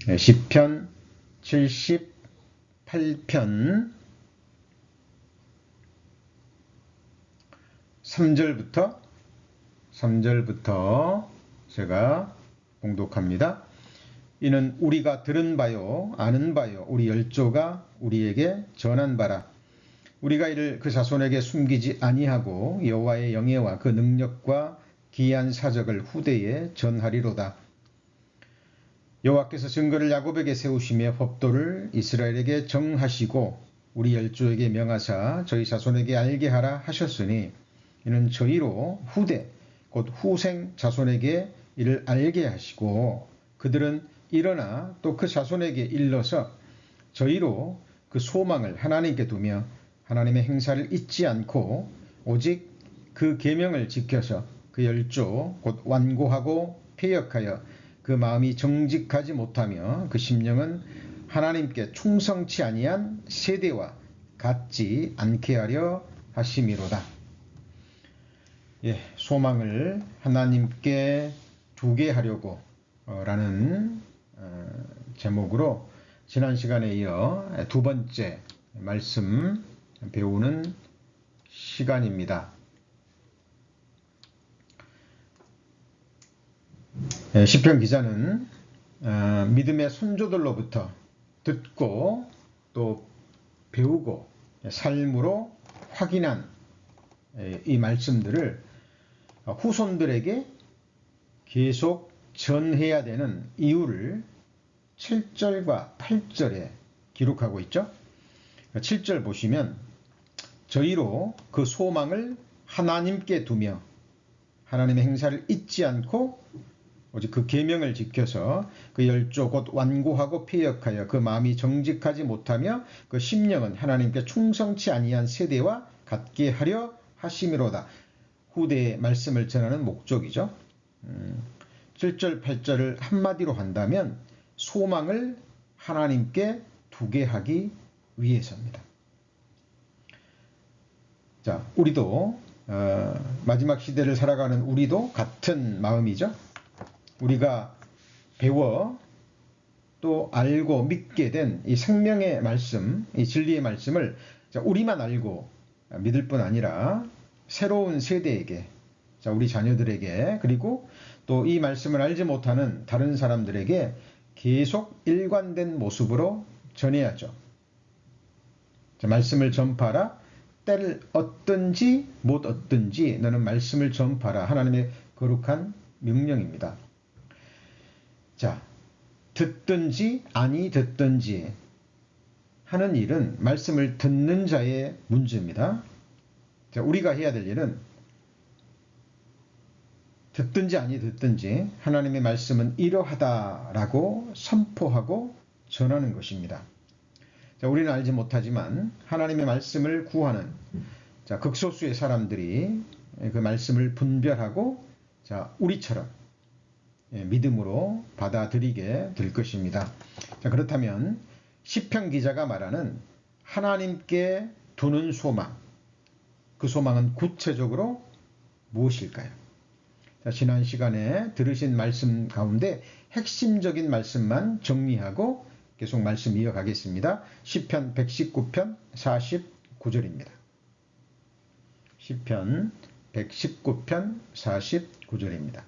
시편 78편 3절부터 제가 봉독합니다. 이는 우리가 들은 바요 아는 바요 우리 열조가 우리에게 전한 바라. 우리가 이를 그 자손에게 숨기지 아니하고 여호와의 영예와 그 능력과 기이한 사적을 후대에 전하리로다. 여호와께서 증거를 야곱에게 세우시며 법도를 이스라엘에게 정하시고 우리 열조에게 명하사 저희 자손에게 알게 하라 하셨으니 이는 저희로 후대 곧 후생 자손에게 이를 알게 하시고 그들은 일어나 또 그 자손에게 일러서 저희로 그 소망을 하나님께 두며 하나님의 행사를 잊지 않고 오직 그 계명을 지켜서 그 열조 곧 완고하고 패역하여 그 마음이 정직하지 못하며 그 심령은 하나님께 충성치 아니한 세대와 같지 않게 하려 하심이로다. 소망을 하나님께 두게 하려고 라는 제목으로 지난 시간에 이어 두 번째 말씀 배우는 시간입니다. 시편 기자는 믿음의 선조들로부터 듣고 또 배우고 삶으로 확인한 이 말씀들을 후손들에게 계속 전해야 되는 이유를 7절과 8절에 기록하고 있죠. 7절 보시면 저희로 그 소망을 하나님께 두며 하나님의 행사를 잊지 않고 오직 그 계명을 지켜서 그 열조 곧 완고하고 패역하여 그 마음이 정직하지 못하며 그 심령은 하나님께 충성치 아니한 세대와 같게 하려 하심이로다. 후대의 말씀을 전하는 목적이죠. 7절 8절을 한마디로 한다면 소망을 하나님께 두게 하기 위해서입니다. 자, 우리도 마지막 시대를 살아가는 우리도 같은 마음이죠. 우리가 배워 또 알고 믿게 된 이 생명의 말씀, 이 진리의 말씀을 우리만 알고 믿을 뿐 아니라 새로운 세대에게, 우리 자녀들에게, 그리고 또 이 말씀을 알지 못하는 다른 사람들에게 계속 일관된 모습으로 전해야죠. 말씀을 전파하라. 때를 얻든지 못 얻든지 너는 말씀을 전파하라. 하나님의 거룩한 명령입니다. 자, 듣든지 아니 듣든지 하는 일은 말씀을 듣는 자의 문제입니다. 자, 우리가 해야 될 일은 듣든지 아니 듣든지 하나님의 말씀은 이러하다라고 선포하고 전하는 것입니다. 자, 우리는 알지 못하지만 하나님의 말씀을 구하는 극소수의 사람들이 그 말씀을 분별하고 우리처럼 믿음으로 받아들이게 될 것입니다. 자, 그렇다면 시편 기자가 말하는 하나님께 두는 소망, 그 소망은 구체적으로 무엇일까요? 자, 지난 시간에 들으신 말씀 가운데 핵심적인 말씀만 정리하고 계속 말씀 이어가겠습니다. 시편 119편 49절입니다. 시편 119편 49절입니다.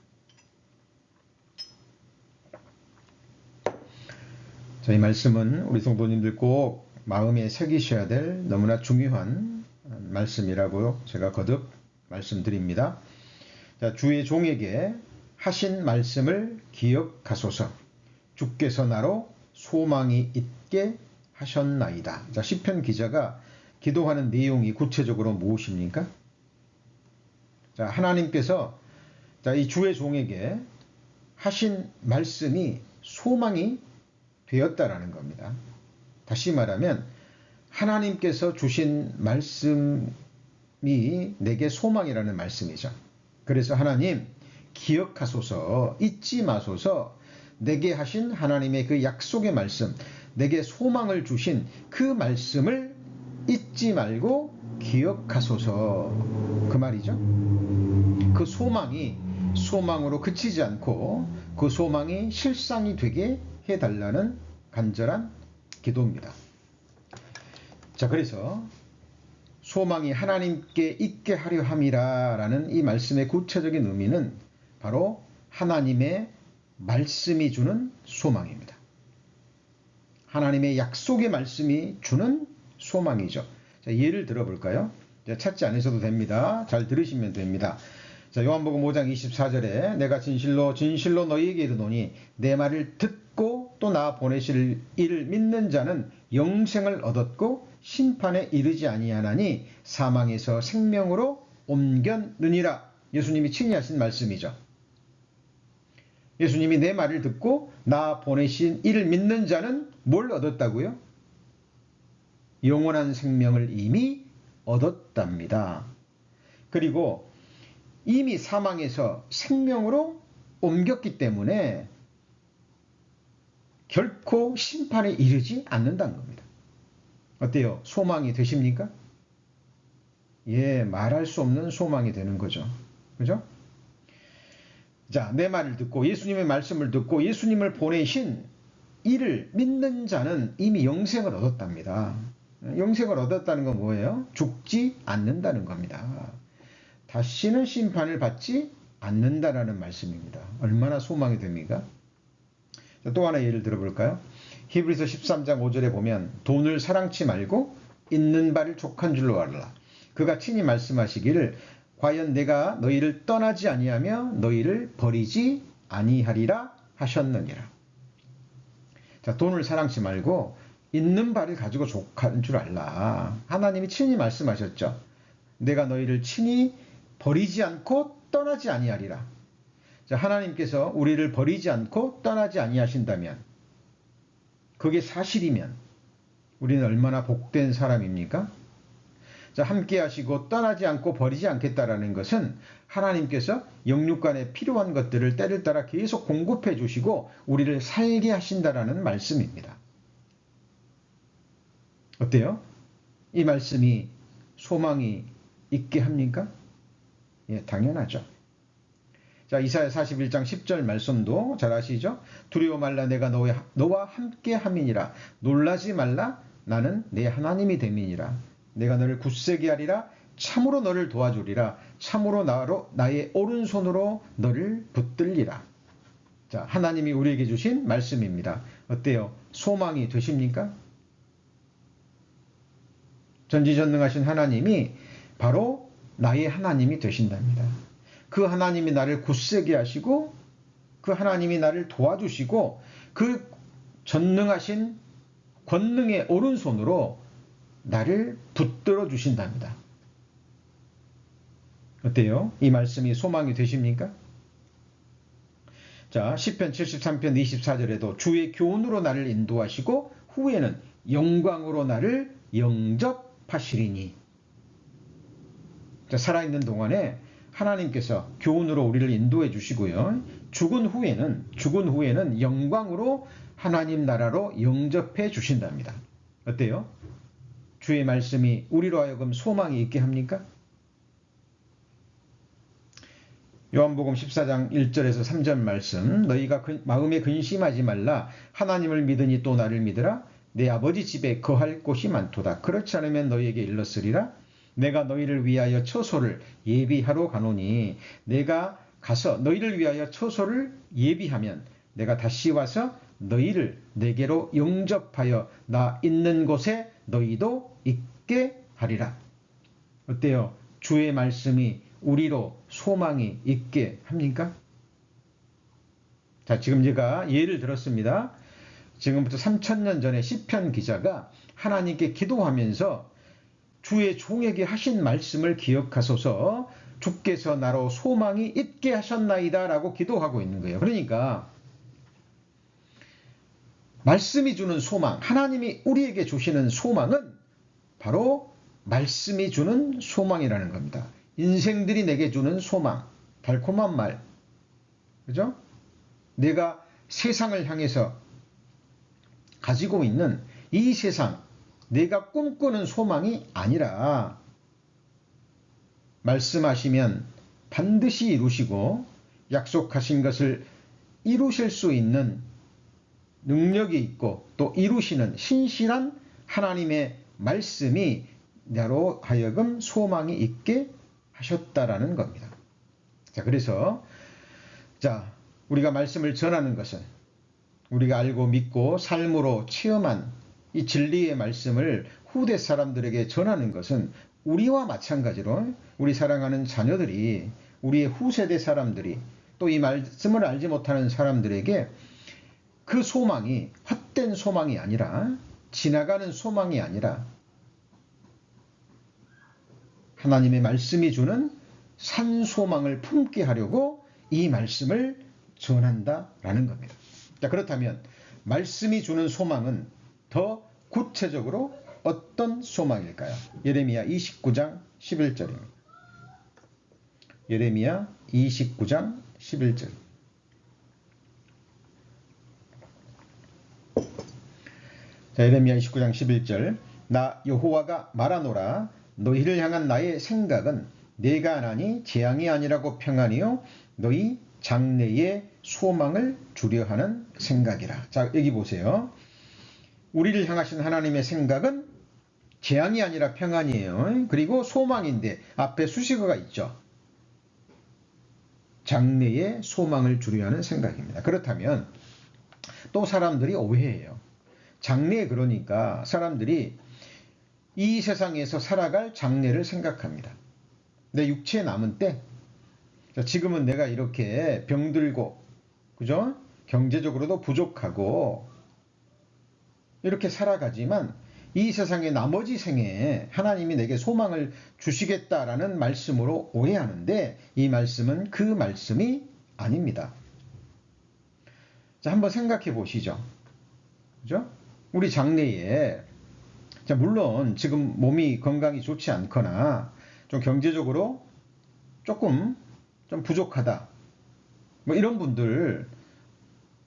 이 말씀은 우리 성도님들 꼭 마음에 새기셔야 될 너무나 중요한 말씀이라고 제가 거듭 말씀드립니다. 자, 주의 종에게 하신 말씀을 기억하소서. 주께서 나로 소망이 있게 하셨나이다. 자, 시편 기자가 기도하는 내용이 구체적으로 무엇입니까? 자, 하나님께서 이 주의 종에게 하신 말씀이 소망이 되었다라는 겁니다. 다시 말하면 하나님께서 주신 말씀이 내게 소망이라는 말씀이죠. 그래서 하나님 기억하소서, 잊지 마소서. 내게 하신 하나님의 그 약속의 말씀, 내게 소망을 주신 그 말씀을 잊지 말고 기억하소서. 그 말이죠. 그 소망이 소망으로 그치지 않고 그 소망이 실상이 되게 해달라는 간절한 기도입니다. 자, 그래서 소망이 하나님께 있게 하려 함이라 라는 이 말씀의 구체적인 의미는 바로 하나님의 말씀이 주는 소망입니다. 하나님의 약속의 말씀이 주는 소망이죠. 자, 예를 들어볼까요? 찾지 않으셔도 됩니다. 잘 들으시면 됩니다. 자, 요한복음 5장 24절에 내가 진실로 너희에게 이르노니 내 말을 듣고 또 나 보내실 이를 믿는 자는 영생을 얻었고 심판에 이르지 아니하나니 사망에서 생명으로 옮겼느니라. 예수님이 친히 하신 말씀이죠. 예수님이 내 말을 듣고 나 보내신 이를 믿는 자는 뭘 얻었다고요? 영원한 생명을 이미 얻었답니다. 그리고 이미 사망에서 생명으로 옮겼기 때문에 결코 심판에 이르지 않는다는 겁니다. 어때요? 소망이 되십니까? 예, 말할 수 없는 소망이 되는 거죠. 그죠? 자, 내 말을 듣고 예수님의 말씀을 듣고 예수님을 보내신 이를 믿는 자는 이미 영생을 얻었답니다. 영생을 얻었다는 건 뭐예요? 죽지 않는다는 겁니다. 다시는 심판을 받지 않는다라는 말씀입니다. 얼마나 소망이 됩니까? 자, 또 하나 예를 들어볼까요? 히브리서 13장 5절에 보면 돈을 사랑치 말고 있는 바를 족한 줄로 알라. 그가 친히 말씀하시기를 과연 내가 너희를 떠나지 아니하며 너희를 버리지 아니하리라 하셨느니라. 자, 돈을 사랑치 말고 있는 바를 가지고 족한 줄 알라. 하나님이 친히 말씀하셨죠. 내가 너희를 친히 버리지 않고 떠나지 아니하리라. 자, 하나님께서 우리를 버리지 않고 떠나지 아니하신다면, 그게 사실이면 우리는 얼마나 복된 사람입니까? 자, 함께 하시고 떠나지 않고 버리지 않겠다라는 것은 하나님께서 영육간에 필요한 것들을 때를 따라 계속 공급해 주시고 우리를 살게 하신다라는 말씀입니다. 어때요? 이 말씀이 소망이 있게 합니까? 예, 당연하죠. 자, 이사야 41장 10절 말씀도 잘 아시죠? 두려워 말라 내가 너와 함께 함이니라. 놀라지 말라 나는 내 하나님이 됨이니라. 내가 너를 굳세게 하리라. 참으로 너를 도와주리라. 참으로 나의 오른손으로 너를 붙들리라. 자, 하나님이 우리에게 주신 말씀입니다. 어때요? 소망이 되십니까? 전지전능하신 하나님이 바로 나의 하나님이 되신답니다. 그 하나님이 나를 굳세게 하시고 그 하나님이 나를 도와주시고 그 전능하신 권능의 오른손으로 나를 붙들어 주신답니다. 어때요? 이 말씀이 소망이 되십니까? 자, 시편 73편 24절에도 주의 교훈으로 나를 인도하시고 후에는 영광으로 나를 영접하시리니. 자, 살아있는 동안에 하나님께서 교훈으로 우리를 인도해 주시고요. 죽은 후에는 영광으로 하나님 나라로 영접해 주신답니다. 어때요? 주의 말씀이 우리로 하여금 소망이 있게 합니까? 요한복음 14장 1절에서 3절 말씀, 너희가 마음에 근심하지 말라. 하나님을 믿으니 또 나를 믿으라. 내 아버지 집에 거할 곳이 많도다. 그렇지 않으면 너희에게 일렀으리라. 내가 너희를 위하여 처소를 예비하러 가노니 내가 가서 너희를 위하여 처소를 예비하면 내가 다시 와서 너희를 내게로 영접하여 나 있는 곳에 너희도 있게 하리라. 어때요? 주의 말씀이 우리로 소망이 있게 합니까? 자, 지금 제가 예를 들었습니다. 지금부터 3000년 전에 시편 기자가 하나님께 기도하면서 주의 종에게 하신 말씀을 기억하소서 주께서 나로 소망이 있게 하셨나이다 라고 기도하고 있는 거예요. 그러니까 말씀이 주는 소망, 하나님이 우리에게 주시는 소망은 바로 말씀이 주는 소망이라는 겁니다. 인생들이 내게 주는 소망, 달콤한 말, 그죠? 내가 세상을 향해서 가지고 있는 이 세상, 내가 꿈꾸는 소망이 아니라 말씀하시면 반드시 이루시고 약속하신 것을 이루실 수 있는 능력이 있고 또 이루시는 신실한 하나님의 말씀이 나로 하여금 소망이 있게 하셨다라는 겁니다. 자, 그래서 우리가 말씀을 전하는 것은 우리가 알고 믿고 삶으로 체험한 이 진리의 말씀을 후대 사람들에게 전하는 것은 우리와 마찬가지로 우리 사랑하는 자녀들이, 우리의 후세대 사람들이 또 이 말씀을 알지 못하는 사람들에게 그 소망이 헛된 소망이 아니라, 지나가는 소망이 아니라 하나님의 말씀이 주는 산 소망을 품게 하려고 이 말씀을 전한다라는 겁니다. 자, 그렇다면 말씀이 주는 소망은 더 구체적으로 어떤 소망일까요? 예레미야 29장 11절입니다. 예레미야 29장 11절. 자, 예레미야 29장 11절. 나 여호와가 말하노라. 너희를 향한 나의 생각은 내가 하나니 재앙이 아니라고 평안이요 너희 장래에 소망을 주려 하는 생각이라. 자, 여기 보세요. 우리를 향하신 하나님의 생각은 재앙이 아니라 평안이에요. 그리고 소망인데 앞에 수식어가 있죠. 장래에 소망을 주려 하는 생각입니다. 그렇다면 또 사람들이 오해해요. 장래, 그러니까 사람들이 이 세상에서 살아갈 장래를 생각합니다. 내 육체에 남은 때, 지금은 내가 이렇게 병들고, 그죠? 경제적으로도 부족하고, 이렇게 살아가지만 이 세상의 나머지 생에 하나님이 내게 소망을 주시겠다라는 말씀으로 오해하는데, 이 말씀은 그 말씀이 아닙니다. 자, 한번 생각해 보시죠. 그죠? 우리 장래에, 자, 물론 지금 몸이 건강이 좋지 않거나 좀 경제적으로 조금 좀 부족하다, 뭐 이런 분들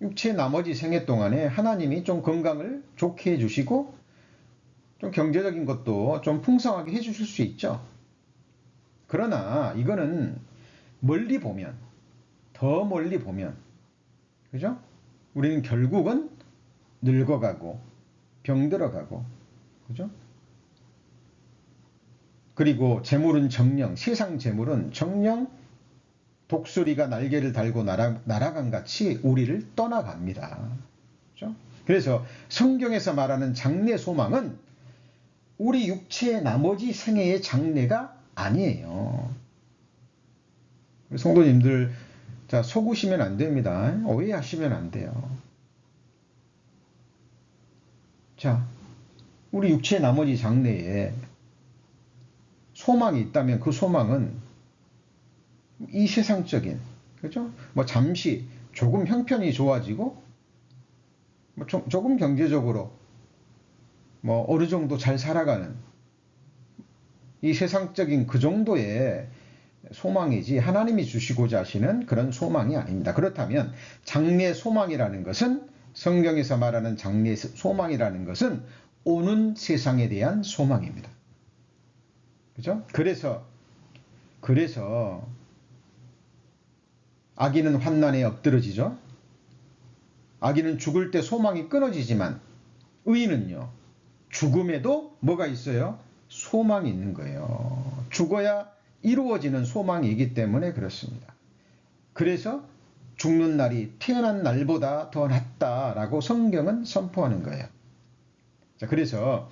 육체 나머지 생애 동안에 하나님이 좀 건강을 좋게 해주시고 좀 경제적인 것도 좀 풍성하게 해주실 수 있죠. 그러나 이거는 멀리 보면, 더 멀리 보면, 그죠? 우리는 결국은 늙어가고 병들어가고, 그죠? 그리고 재물은 정령, 세상 재물은 정령 독수리가 날개를 달고 날아간 같이 우리를 떠나갑니다. 그죠? 그래서 성경에서 말하는 장래 소망은 우리 육체의 나머지 생애의 장래가 아니에요. 성도님들, 자, 속으시면 안 됩니다. 오해하시면 안 돼요. 자, 우리 육체의 나머지 장래에 소망이 있다면 그 소망은 이 세상적인, 그죠? 뭐 잠시 조금 형편이 좋아지고, 뭐 조금 경제적으로 뭐 어느 정도 잘 살아가는 이 세상적인 그 정도의 소망이지 하나님이 주시고자 하시는 그런 소망이 아닙니다. 그렇다면 장래 소망이라는 것은, 성경에서 말하는 장래 소망이라는 것은 오는 세상에 대한 소망입니다. 그죠? 그래서 아기는 환난에 엎드러지죠. 아기는 죽을 때 소망이 끊어지지만 의인은요, 죽음에도 뭐가 있어요? 소망이 있는 거예요. 죽어야 이루어지는 소망이기 때문에 그렇습니다. 그래서 죽는 날이 태어난 날보다 더 낫다라고 성경은 선포하는 거예요. 자, 그래서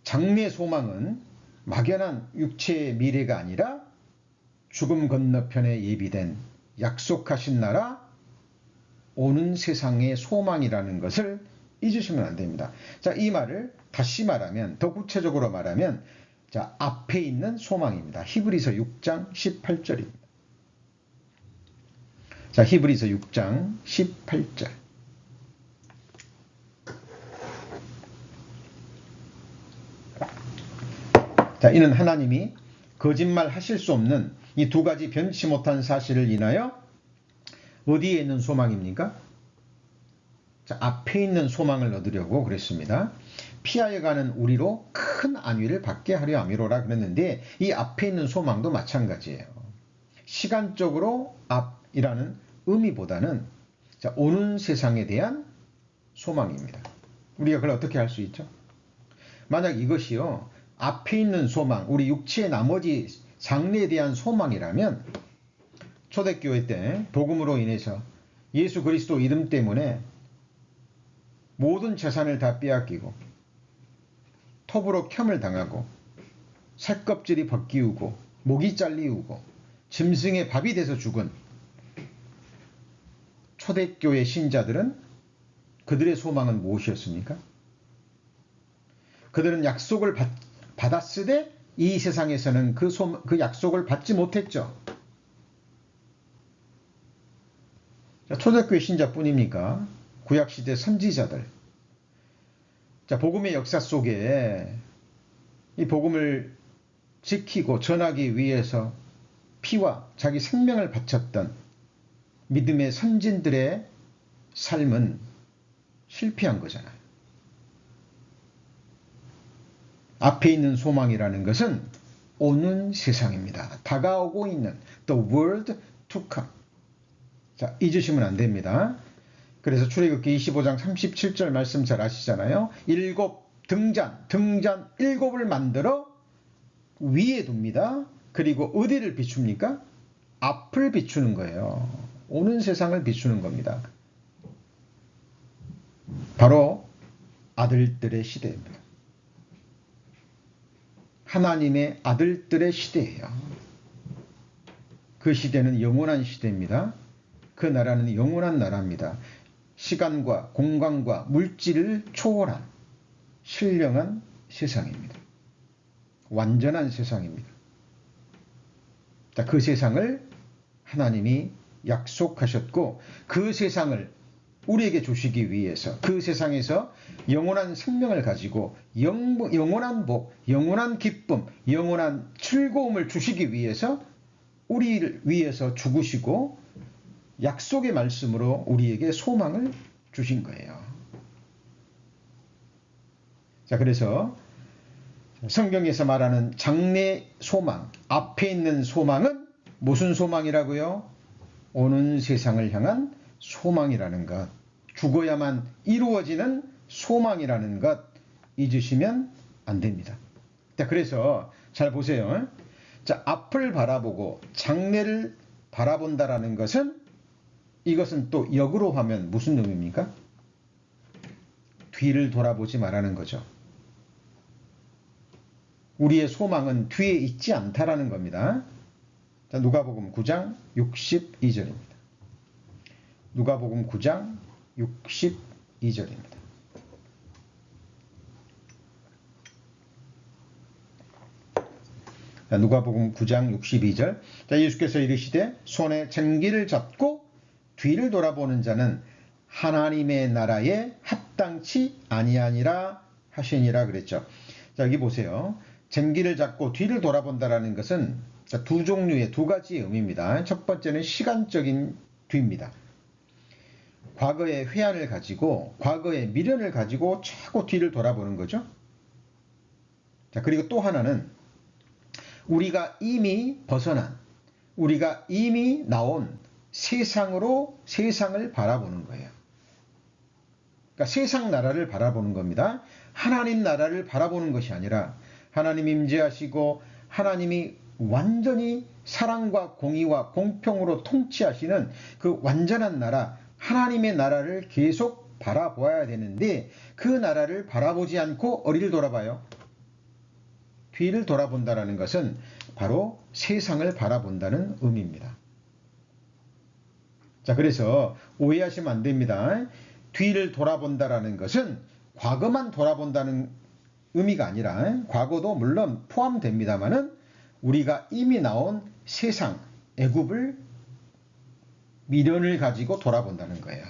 장래 소망은 막연한 육체의 미래가 아니라 죽음 건너편에 예비된 약속하신 나라, 오는 세상의 소망이라는 것을 잊으시면 안 됩니다. 자, 이 말을 다시 말하면, 더 구체적으로 말하면, 자, 앞에 있는 소망입니다. 히브리서 6장 18절입니다. 자, 히브리서 6장 18절. 자, 이는 하나님이 거짓말 하실 수 없는 이 두 가지 변치 못한 사실을 인하여 어디에 있는 소망입니까? 자, 앞에 있는 소망을 얻으려고 그랬습니다. 피하여 가는 우리로 큰 안위를 받게 하려 함이로라 그랬는데, 이 앞에 있는 소망도 마찬가지예요. 시간적으로 앞이라는 의미보다는, 자, 오는 세상에 대한 소망입니다. 우리가 그걸 어떻게 할 수 있죠? 만약 이것이요, 앞에 있는 소망, 우리 육체의 나머지 장래에 대한 소망이라면 초대교회 때 복음으로 인해서 예수 그리스도 이름 때문에 모든 재산을 다 빼앗기고 톱으로 켬을 당하고 살껍질이 벗기우고 목이 잘리우고 짐승의 밥이 돼서 죽은 초대교회 신자들은 그들의 소망은 무엇이었습니까? 그들은 약속을 받았으되 이 세상에서는 그 약속을 받지 못했죠. 초대교회 신자뿐입니까? 구약시대 선지자들. 자, 복음의 역사 속에 이 복음을 지키고 전하기 위해서 피와 자기 생명을 바쳤던 믿음의 선진들의 삶은 실패한 거잖아요. 앞에 있는 소망이라는 것은 오는 세상입니다. 다가오고 있는 the world to come. 자, 잊으시면 안 됩니다. 그래서 출애굽기 25장 37절 말씀 잘 아시잖아요. 등잔 7을 만들어 위에 둡니다. 그리고 어디를 비춥니까? 앞을 비추는 거예요. 오는 세상을 비추는 겁니다. 바로 아들들의 시대입니다. 하나님의 아들들의 시대예요. 그 시대는 영원한 시대입니다. 그 나라는 영원한 나라입니다. 시간과 공간과 물질을 초월한 신령한 세상입니다. 완전한 세상입니다. 자, 그 세상을 하나님이 약속하셨고 그 세상을 우리에게 주시기 위해서 그 세상에서 영원한 생명을 가지고 영원한 복, 영원한 기쁨, 영원한 즐거움을 주시기 위해서 우리를 위해서 죽으시고 약속의 말씀으로 우리에게 소망을 주신 거예요. 자, 그래서 성경에서 말하는 장래 소망, 앞에 있는 소망은 무슨 소망이라고요? 오는 세상을 향한 소망이라는 것, 죽어야만 이루어지는 소망이라는 것 잊으시면 안 됩니다. 자, 그래서 잘 보세요. 자, 앞을 바라보고 장래를 바라본다라는 것은 이것은 또 역으로 하면 무슨 의미입니까? 뒤를 돌아보지 말라는 거죠. 우리의 소망은 뒤에 있지 않다라는 겁니다. 자, 누가복음 9장 62절입니다. 누가복음 9장 62절입니다. 자, 누가복음 9장 62절. 자, 예수께서 이르시되 손에 쟁기를 잡고 뒤를 돌아보는 자는 하나님의 나라에 합당치 아니하니라 하시니라 그랬죠. 자, 여기 보세요. 쟁기를 잡고 뒤를 돌아본다라는 것은 두 종류의 두 가지의 의미입니다. 첫 번째는 시간적인 뒤입니다. 과거의 회한을 가지고 과거의 미련을 가지고 자꾸 뒤를 돌아보는 거죠. 자, 그리고 또 하나는 우리가 이미 벗어난 우리가 이미 나온 세상으로 세상을 바라보는 거예요. 그러니까 세상 나라를 바라보는 겁니다. 하나님 나라를 바라보는 것이 아니라 하나님 임재하시고 하나님이 완전히 사랑과 공의와 공평으로 통치하시는 그 완전한 나라, 하나님의 나라를 계속 바라보아야 되는데 그 나라를 바라보지 않고 어디를 돌아봐요? 뒤를 돌아본다는 것은 바로 세상을 바라본다는 의미입니다. 자, 그래서 오해하시면 안 됩니다. 뒤를 돌아본다는 것은 과거만 돌아본다는 의미가 아니라 과거도 물론 포함됩니다만은 우리가 이미 나온 세상, 애굽을 미련을 가지고 돌아본다는 거예요.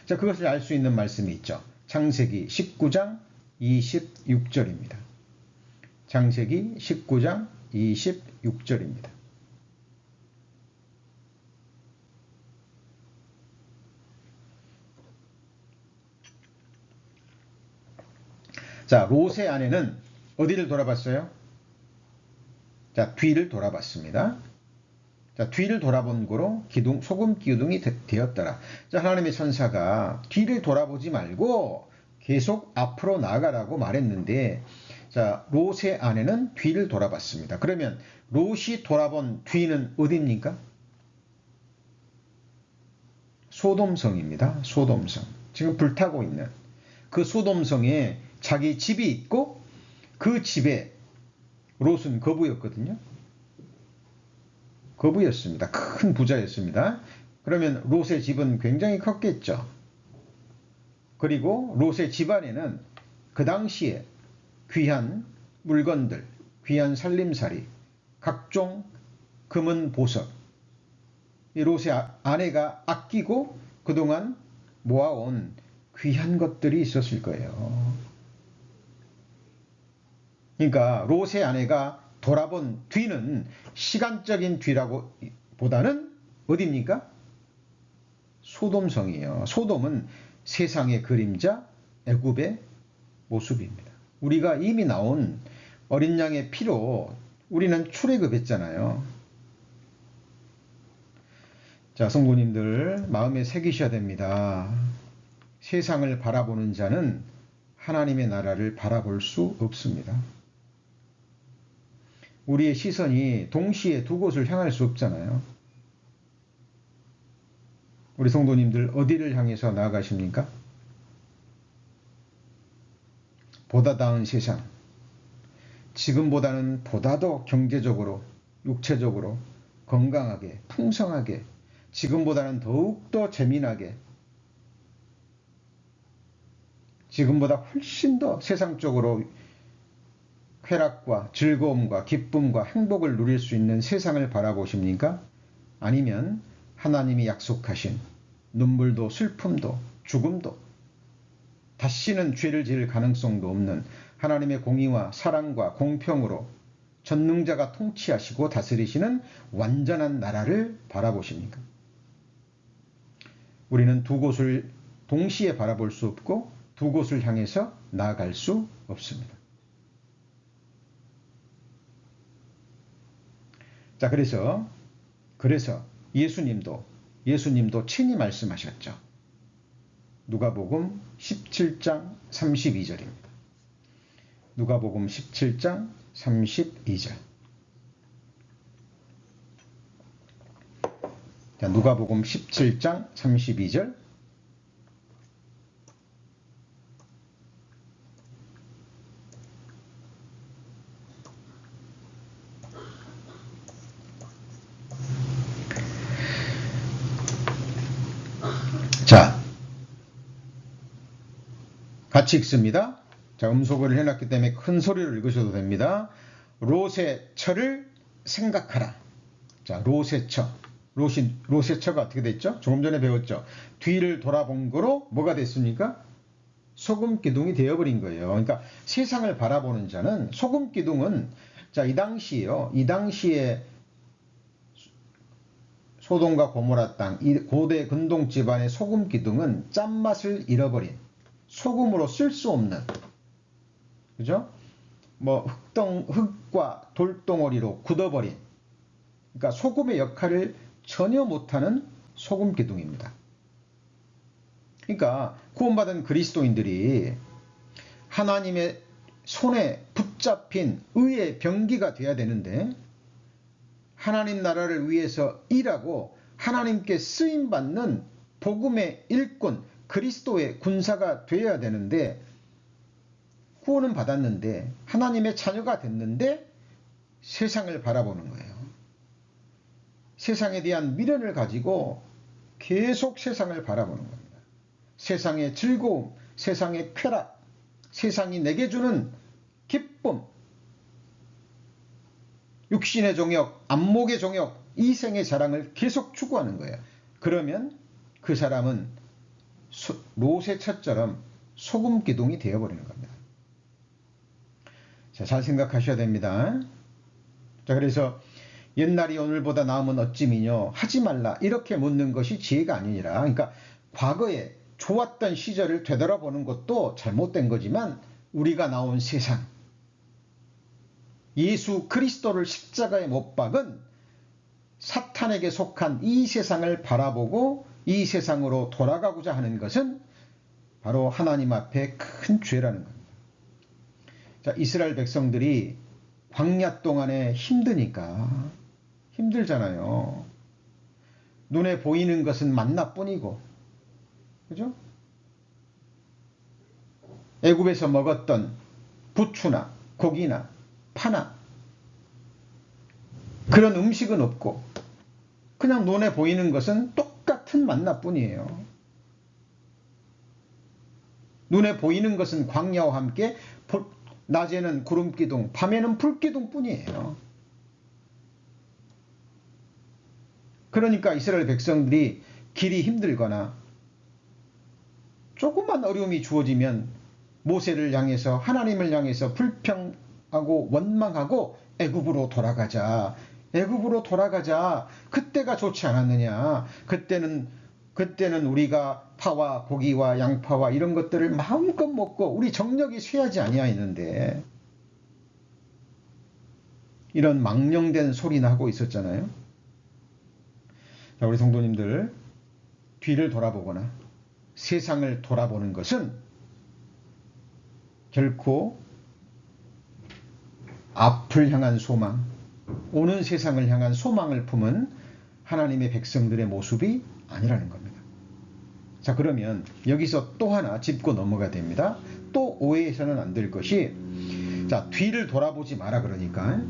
자, 그것을 알 수 있는 말씀이 있죠. 창세기 19장 26절입니다. 창세기 19장 26절입니다. 자, 롯의 아내는 어디를 돌아봤어요? 자, 뒤를 돌아봤습니다. 자, 뒤를 돌아본 거로 소금 기둥이 되었더라. 자, 하나님의 천사가 뒤를 돌아보지 말고 계속 앞으로 나아가라고 말했는데, 자, 롯의 아내는 뒤를 돌아봤습니다. 그러면 롯이 돌아본 뒤는 어디입니까? 소돔성입니다. 소돔성. 지금 불타고 있는 그 소돔성에 자기 집이 있고, 그 집에 롯은 거부였거든요. 거부였습니다. 큰 부자였습니다. 그러면 롯의 집은 굉장히 컸겠죠. 그리고 롯의 집안에는 그 당시에 귀한 물건들, 귀한 살림살이, 각종 금은 보석, 이 롯의 아내가 아끼고 그동안 모아온 귀한 것들이 있었을 거예요. 그러니까 롯의 아내가 돌아본 뒤는 시간적인 뒤라고 보다는 어디입니까? 소돔성이에요. 소돔은 세상의 그림자, 애굽의 모습입니다. 우리가 이미 나온 어린 양의 피로 우리는 출애굽했잖아요. 자, 성도님들 마음에 새기셔야 됩니다. 세상을 바라보는 자는 하나님의 나라를 바라볼 수 없습니다. 우리의 시선이 동시에 두 곳을 향할 수 없잖아요. 우리 성도님들 어디를 향해서 나아가십니까? 보다 나은 세상, 지금보다는 보다 더 경제적으로, 육체적으로 건강하게, 풍성하게, 지금보다는 더욱더 재미나게, 지금보다 훨씬 더 세상적으로 쾌락과 즐거움과 기쁨과 행복을 누릴 수 있는 세상을 바라보십니까? 아니면 하나님이 약속하신 눈물도 슬픔도 죽음도 다시는 죄를 지을 가능성도 없는 하나님의 공의와 사랑과 공평으로 전능자가 통치하시고 다스리시는 완전한 나라를 바라보십니까? 우리는 두 곳을 동시에 바라볼 수 없고 두 곳을 향해서 나아갈 수 없습니다. 자, 그래서 예수님도 친히 말씀하셨죠. 누가복음 17장 32절입니다. 누가복음 17장 32절. 자, 누가복음 17장 32절. 자, 같이 읽습니다. 자, 음소거를 해놨기 때문에 큰 소리로 읽으셔도 됩니다. 롯의 처를 생각하라. 자, 롯의 처. 롯의 처가 어떻게 됐죠? 조금 전에 배웠죠. 뒤를 돌아본 거로 뭐가 됐습니까? 소금 기둥이 되어버린 거예요. 그러니까 세상을 바라보는 자는 소금 기둥은, 자, 이 당시에 소돔과 고모라 땅, 이 고대 근동 집안의 소금 기둥은 짠맛을 잃어버린, 소금으로 쓸 수 없는, 그죠? 뭐 흙과 돌덩어리로 굳어버린, 그러니까 소금의 역할을 전혀 못하는 소금 기둥입니다. 그러니까 구원받은 그리스도인들이 하나님의 손에 붙잡힌 의의 병기가 돼야 되는데, 하나님 나라를 위해서 일하고 하나님께 쓰임받는 복음의 일꾼, 그리스도의 군사가 되어야 되는데, 구원은 받았는데 하나님의 자녀가 됐는데 세상을 바라보는 거예요. 세상에 대한 미련을 가지고 계속 세상을 바라보는 겁니다. 세상의 즐거움, 세상의 쾌락, 세상이 내게 주는 기쁨, 육신의 정욕, 안목의 정욕, 이생의 자랑을 계속 추구하는 거예요. 그러면 그 사람은 롯의 처처럼 소금 기둥이 되어버리는 겁니다. 자, 잘 생각하셔야 됩니다. 자, 그래서 옛날이 오늘보다 나으면 어찌미뇨 하지 말라 이렇게 묻는 것이 지혜가 아니니라. 그러니까 과거에 좋았던 시절을 되돌아보는 것도 잘못된 거지만, 우리가 나온 세상, 예수 그리스도를 십자가에 못 박은 사탄에게 속한 이 세상을 바라보고 이 세상으로 돌아가고자 하는 것은 바로 하나님 앞에 큰 죄라는 겁니다. 자, 이스라엘 백성들이 광야 동안에 힘들잖아요. 눈에 보이는 것은 만나뿐이고, 그죠? 애굽에서 먹었던 부추나 고기나 파나 그런 음식은 없고 그냥 눈에 보이는 것은 똑같은 만나뿐이에요. 눈에 보이는 것은 광야와 함께 낮에는 구름기둥, 밤에는 불기둥뿐이에요. 그러니까 이스라엘 백성들이 길이 힘들거나 조금만 어려움이 주어지면 모세를 향해서 하나님을 향해서 불평하고 원망하고 애굽으로 돌아가자. 그때가 좋지 않았느냐. 그때는 우리가 파와 고기와 양파와 이런 것들을 마음껏 먹고 우리 정력이 쇠하지 아니하였는데 이런 망령된 소리나 하고 있었잖아요. 자, 우리 성도님들 뒤를 돌아보거나 세상을 돌아보는 것은 결코 앞을 향한 소망, 오는 세상을 향한 소망을 품은 하나님의 백성들의 모습이 아니라는 겁니다. 자, 그러면 여기서 또 하나 짚고 넘어가야 됩니다. 또 오해해서는 안 될 것이, 자, 뒤를 돌아보지 마라 그러니까,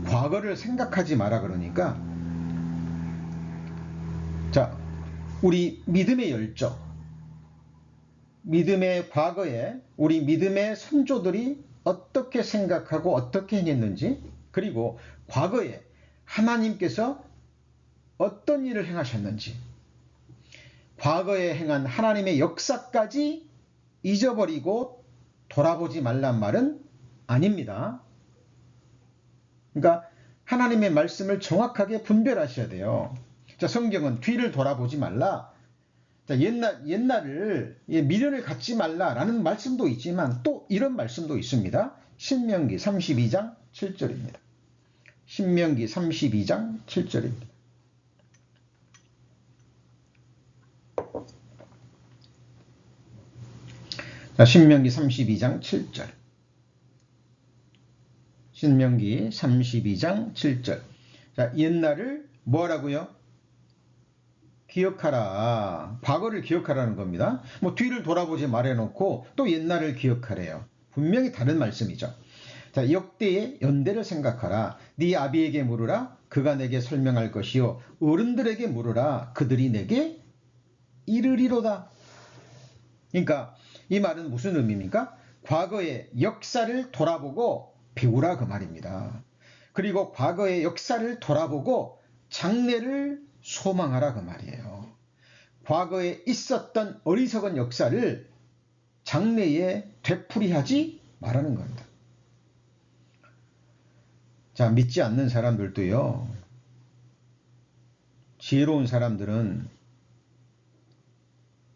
과거를 생각하지 마라 그러니까, 자, 우리 믿음의 열정, 믿음의 과거에 우리 믿음의 선조들이 어떻게 생각하고 어떻게 행했는지, 그리고 과거에 하나님께서 어떤 일을 행하셨는지, 과거에 행한 하나님의 역사까지 잊어버리고 돌아보지 말란 말은 아닙니다. 그러니까 하나님의 말씀을 정확하게 분별하셔야 돼요. 자, 성경은 뒤를 돌아보지 말라. 자, 옛날을 미련을 갖지 말라라는 말씀도 있지만 또 이런 말씀도 있습니다. 신명기 32장 7절입니다. 신명기 32장 7절입니다. 자, 신명기 32장 7절. 신명기 32장 7절. 자, 옛날을 뭐하라고요? 기억하라. 과거를 기억하라는 겁니다. 뭐 뒤를 돌아보지 말해놓고 또 옛날을 기억하래요. 분명히 다른 말씀이죠. 자, 역대의 연대를 생각하라. 네 아비에게 물으라. 그가 내게 설명할 것이요. 어른들에게 물으라. 그들이 내게 이르리로다. 그러니까 이 말은 무슨 의미입니까? 과거의 역사를 돌아보고 배우라 그 말입니다. 그리고 과거의 역사를 돌아보고 장래를 소망하라 그 말이에요. 과거에 있었던 어리석은 역사를 장래에 되풀이하지 말라는 겁니다. 자, 믿지 않는 사람들도요, 지혜로운 사람들은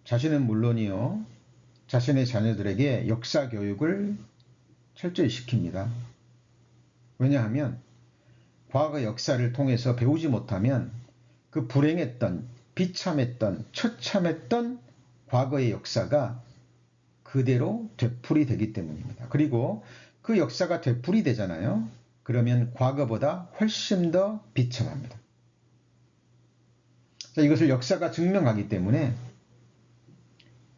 자신은 물론이요, 자신의 자녀들에게 역사 교육을 철저히 시킵니다. 왜냐하면 과거 역사를 통해서 배우지 못하면 그 불행했던, 비참했던, 처참했던 과거의 역사가 그대로 되풀이되기 때문입니다. 그리고 그 역사가 되풀이되잖아요. 그러면 과거보다 훨씬 더 비참합니다. 자, 이것을 역사가 증명하기 때문에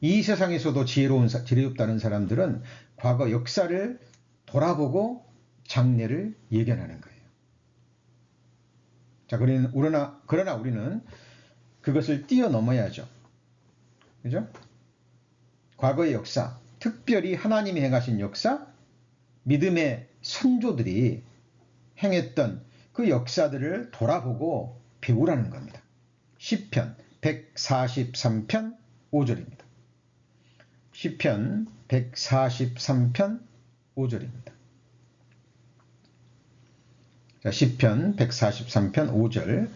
이 세상에서도 지혜롭다는 사람들은 과거 역사를 돌아보고 장래를 예견하는 거예요. 자, 그러나 우리는 그것을 뛰어넘어야죠. 그죠? 과거의 역사, 특별히 하나님이 행하신 역사, 믿음의 선조들이 행했던 그 역사들을 돌아보고 배우라는 겁니다. 시편 143편 5절입니다. 시편 143편 5절입니다. 자, 시편 143편 5절.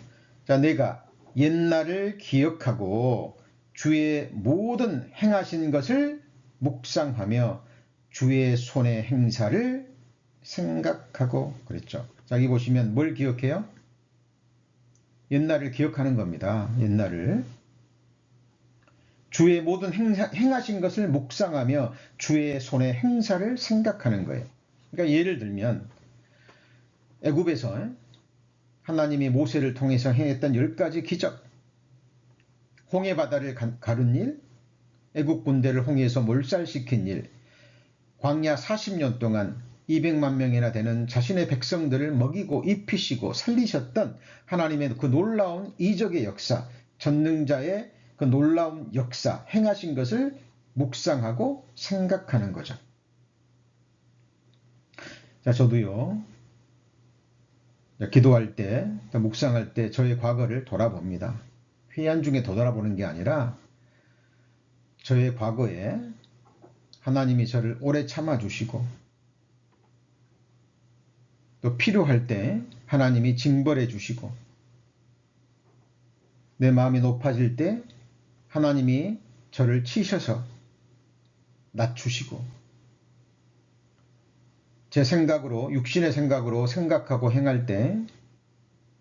자, 내가 옛날을 기억하고 주의 모든 행하신 것을 묵상하며 주의 손의 행사를 생각하고 그랬죠. 자, 여기 보시면 뭘 기억해요? 옛날을 기억하는 겁니다. 옛날을. 주의 모든 행하신 것을 묵상하며 주의 손의 행사를 생각하는 거예요. 그러니까 예를 들면 애굽에서 하나님이 모세를 통해서 행했던 10가지 기적, 홍해 바다를 가른 일, 애국 군대를 홍해에서 몰살시킨 일, 광야 40년 동안 200만 명이나 되는 자신의 백성들을 먹이고 입히시고 살리셨던 하나님의 그 놀라운 이적의 역사, 전능자의 그 놀라운 역사, 행하신 것을 묵상하고 생각하는 거죠. 자, 저도요, 기도할 때, 묵상할 때 저의 과거를 돌아봅니다. 회한 중에 돌아보는 게 아니라 저의 과거에 하나님이 저를 오래 참아주시고 또 필요할 때 하나님이 징벌해 주시고 내 마음이 높아질 때 하나님이 저를 치셔서 낮추시고 제 생각으로 육신의 생각으로 생각하고 행할 때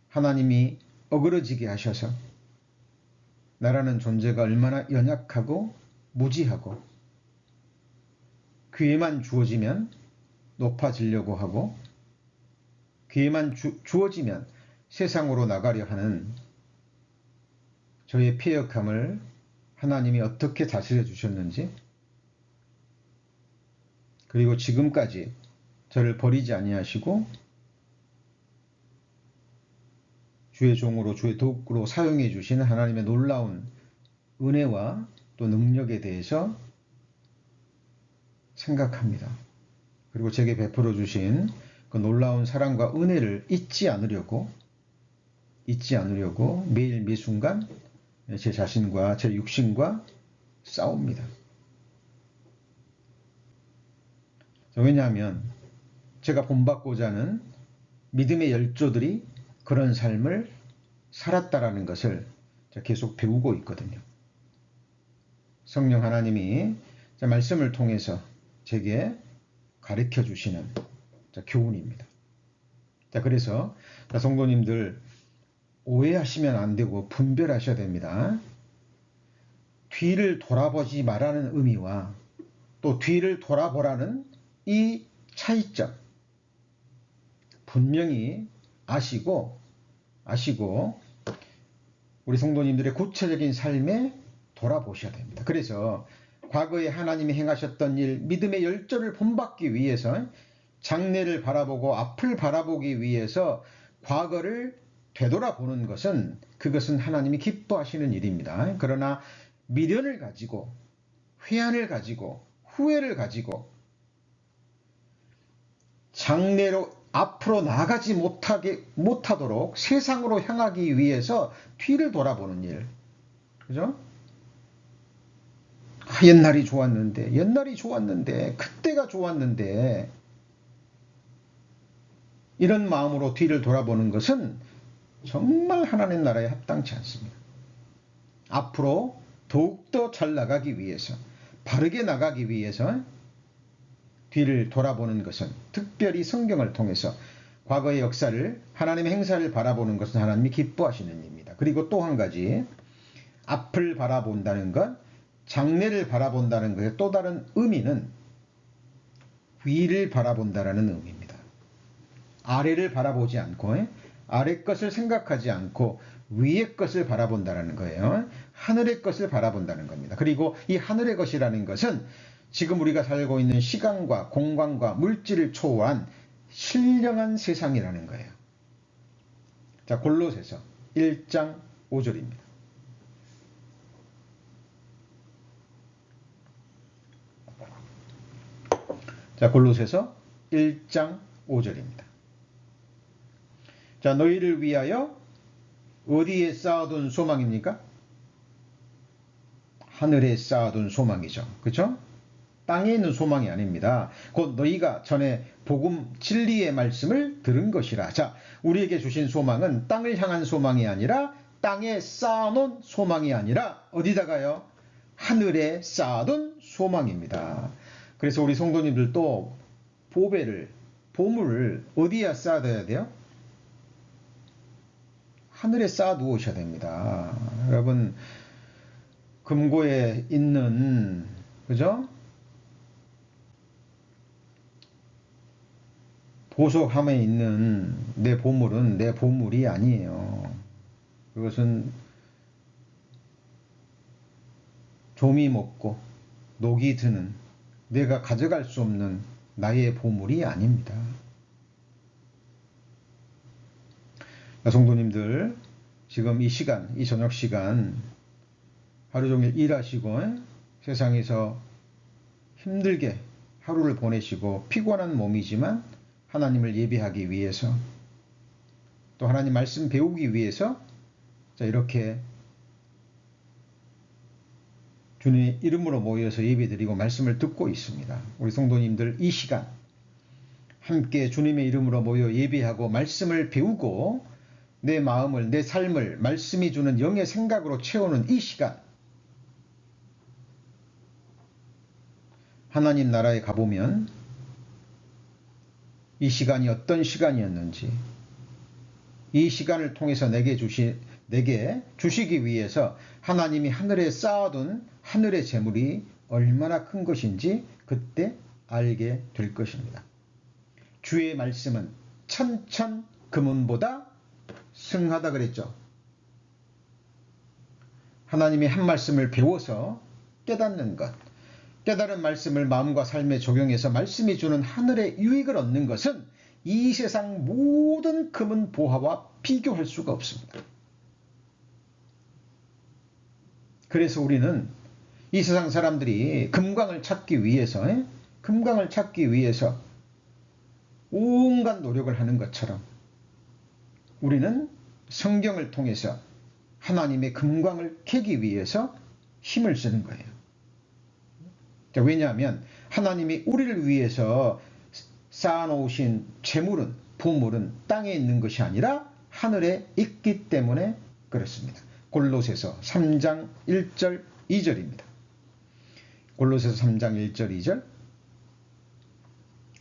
하나님이 어그러지게 하셔서 나라는 존재가 얼마나 연약하고 무지하고 기회만 주어지면 높아지려고 하고 기회만 주어지면 세상으로 나가려 하는 저의 패역함을 하나님이 어떻게 다스려 주셨는지 그리고 지금까지 저를 버리지 아니하시고 주의 종으로 주의 도구로 사용해 주시는 하나님의 놀라운 은혜와 또 능력에 대해서 생각합니다. 그리고 제게 베풀어 주신 그 놀라운 사랑과 은혜를 잊지 않으려고 매일 매순간 제 자신과 제 육신과 싸웁니다. 왜냐하면 제가 본받고자 하는 믿음의 열조들이 그런 삶을 살았다라는 것을 계속 배우고 있거든요. 성령 하나님이 말씀을 통해서 제게 가르쳐 주시는 교훈입니다. 그래서 성도님들 오해하시면 안 되고 분별하셔야 됩니다. 뒤를 돌아보지 말라는 의미와 또 뒤를 돌아보라는 이 차이점 분명히 아시고 우리 성도님들의 구체적인 삶에 돌아보셔야 됩니다. 그래서 과거에 하나님이 행하셨던 일, 믿음의 열조를 본받기 위해서 장래를 바라보고 앞을 바라보기 위해서 과거를 되돌아보는 것은 그것은 하나님이 기뻐하시는 일입니다. 그러나 미련을 가지고 회한을 가지고 후회를 가지고 장래로 앞으로 나가지 못하도록 세상으로 향하기 위해서 뒤를 돌아보는 일. 그죠? 옛날이 좋았는데, 그때가 좋았는데, 이런 마음으로 뒤를 돌아보는 것은 정말 하나님 나라에 합당치 않습니다. 앞으로 더욱더 잘 나가기 위해서, 바르게 나가기 위해서 뒤를 돌아보는 것은 특별히 성경을 통해서 과거의 역사를 하나님의 행사를 바라보는 것은 하나님이 기뻐하시는 일입니다. 그리고 또 한 가지 앞을 바라본다는 것, 장래를 바라본다는 것의 또 다른 의미는 위를 바라본다라는 의미입니다. 아래를 바라보지 않고 아래 것을 생각하지 않고 위의 것을 바라본다는 거예요. 하늘의 것을 바라본다는 겁니다. 그리고 이 하늘의 것이라는 것은 지금 우리가 살고 있는 시간과 공간과 물질을 초월한 신령한 세상이라는 거예요. 자, 골로새서 1장 5절입니다. 자, 골로새서 1장 5절입니다. 자, 너희를 위하여 어디에 쌓아둔 소망입니까? 하늘에 쌓아둔 소망이죠. 그렇죠? 땅에 있는 소망이 아닙니다. 곧 너희가 전에 복음 진리의 말씀을 들은 것이라. 자, 우리에게 주신 소망은 땅을 향한 소망이 아니라 땅에 쌓아놓은 소망이 아니라 어디다가요? 하늘에 쌓아둔 소망입니다. 그래서 우리 성도님들도 보물을 어디에 쌓아둬야 돼요? 하늘에 쌓아 두으셔야 됩니다. 여러분, 금고에 있는, 그죠? 보석함에 있는 내 보물은 내 보물이 아니에요. 그것은 좀이 먹고 녹이 드는, 내가 가져갈 수 없는 나의 보물이 아닙니다. 성도님들, 지금 이 시간, 이 저녁 시간 하루 종일 일하시고 세상에서 힘들게 하루를 보내시고 피곤한 몸이지만 하나님을 예배하기 위해서, 또 하나님 말씀 배우기 위해서 이렇게 주님의 이름으로 모여서 예배드리고 말씀을 듣고 있습니다. 우리 성도님들, 이 시간 함께 주님의 이름으로 모여 예배하고 말씀을 배우고 내 마음을, 내 삶을 말씀이 주는 영의 생각으로 채우는 이 시간, 하나님 나라에 가보면 이 시간이 어떤 시간이었는지, 이 시간을 통해서 내게 주시기 위해서 하나님이 하늘에 쌓아둔 하늘의 재물이 얼마나 큰 것인지 그때 알게 될 것입니다. 주의 말씀은 천천 금은보다 승하다 그랬죠. 하나님의 한 말씀을 배워서 깨닫는 것, 깨달은 말씀을 마음과 삶에 적용해서 말씀이 주는 하늘의 유익을 얻는 것은 이 세상 모든 금은 보화와 비교할 수가 없습니다. 그래서 우리는 이 세상 사람들이 금광을 찾기 위해서 온갖 노력을 하는 것처럼 우리는 성경을 통해서 하나님의 금광을 캐기 위해서 힘을 쓰는 거예요. 왜냐하면 하나님이 우리를 위해서 쌓아놓으신 재물은, 보물은 땅에 있는 것이 아니라 하늘에 있기 때문에 그렇습니다. 골로새서 3장 1절 2절입니다. 골로새서 3장 1절 2절.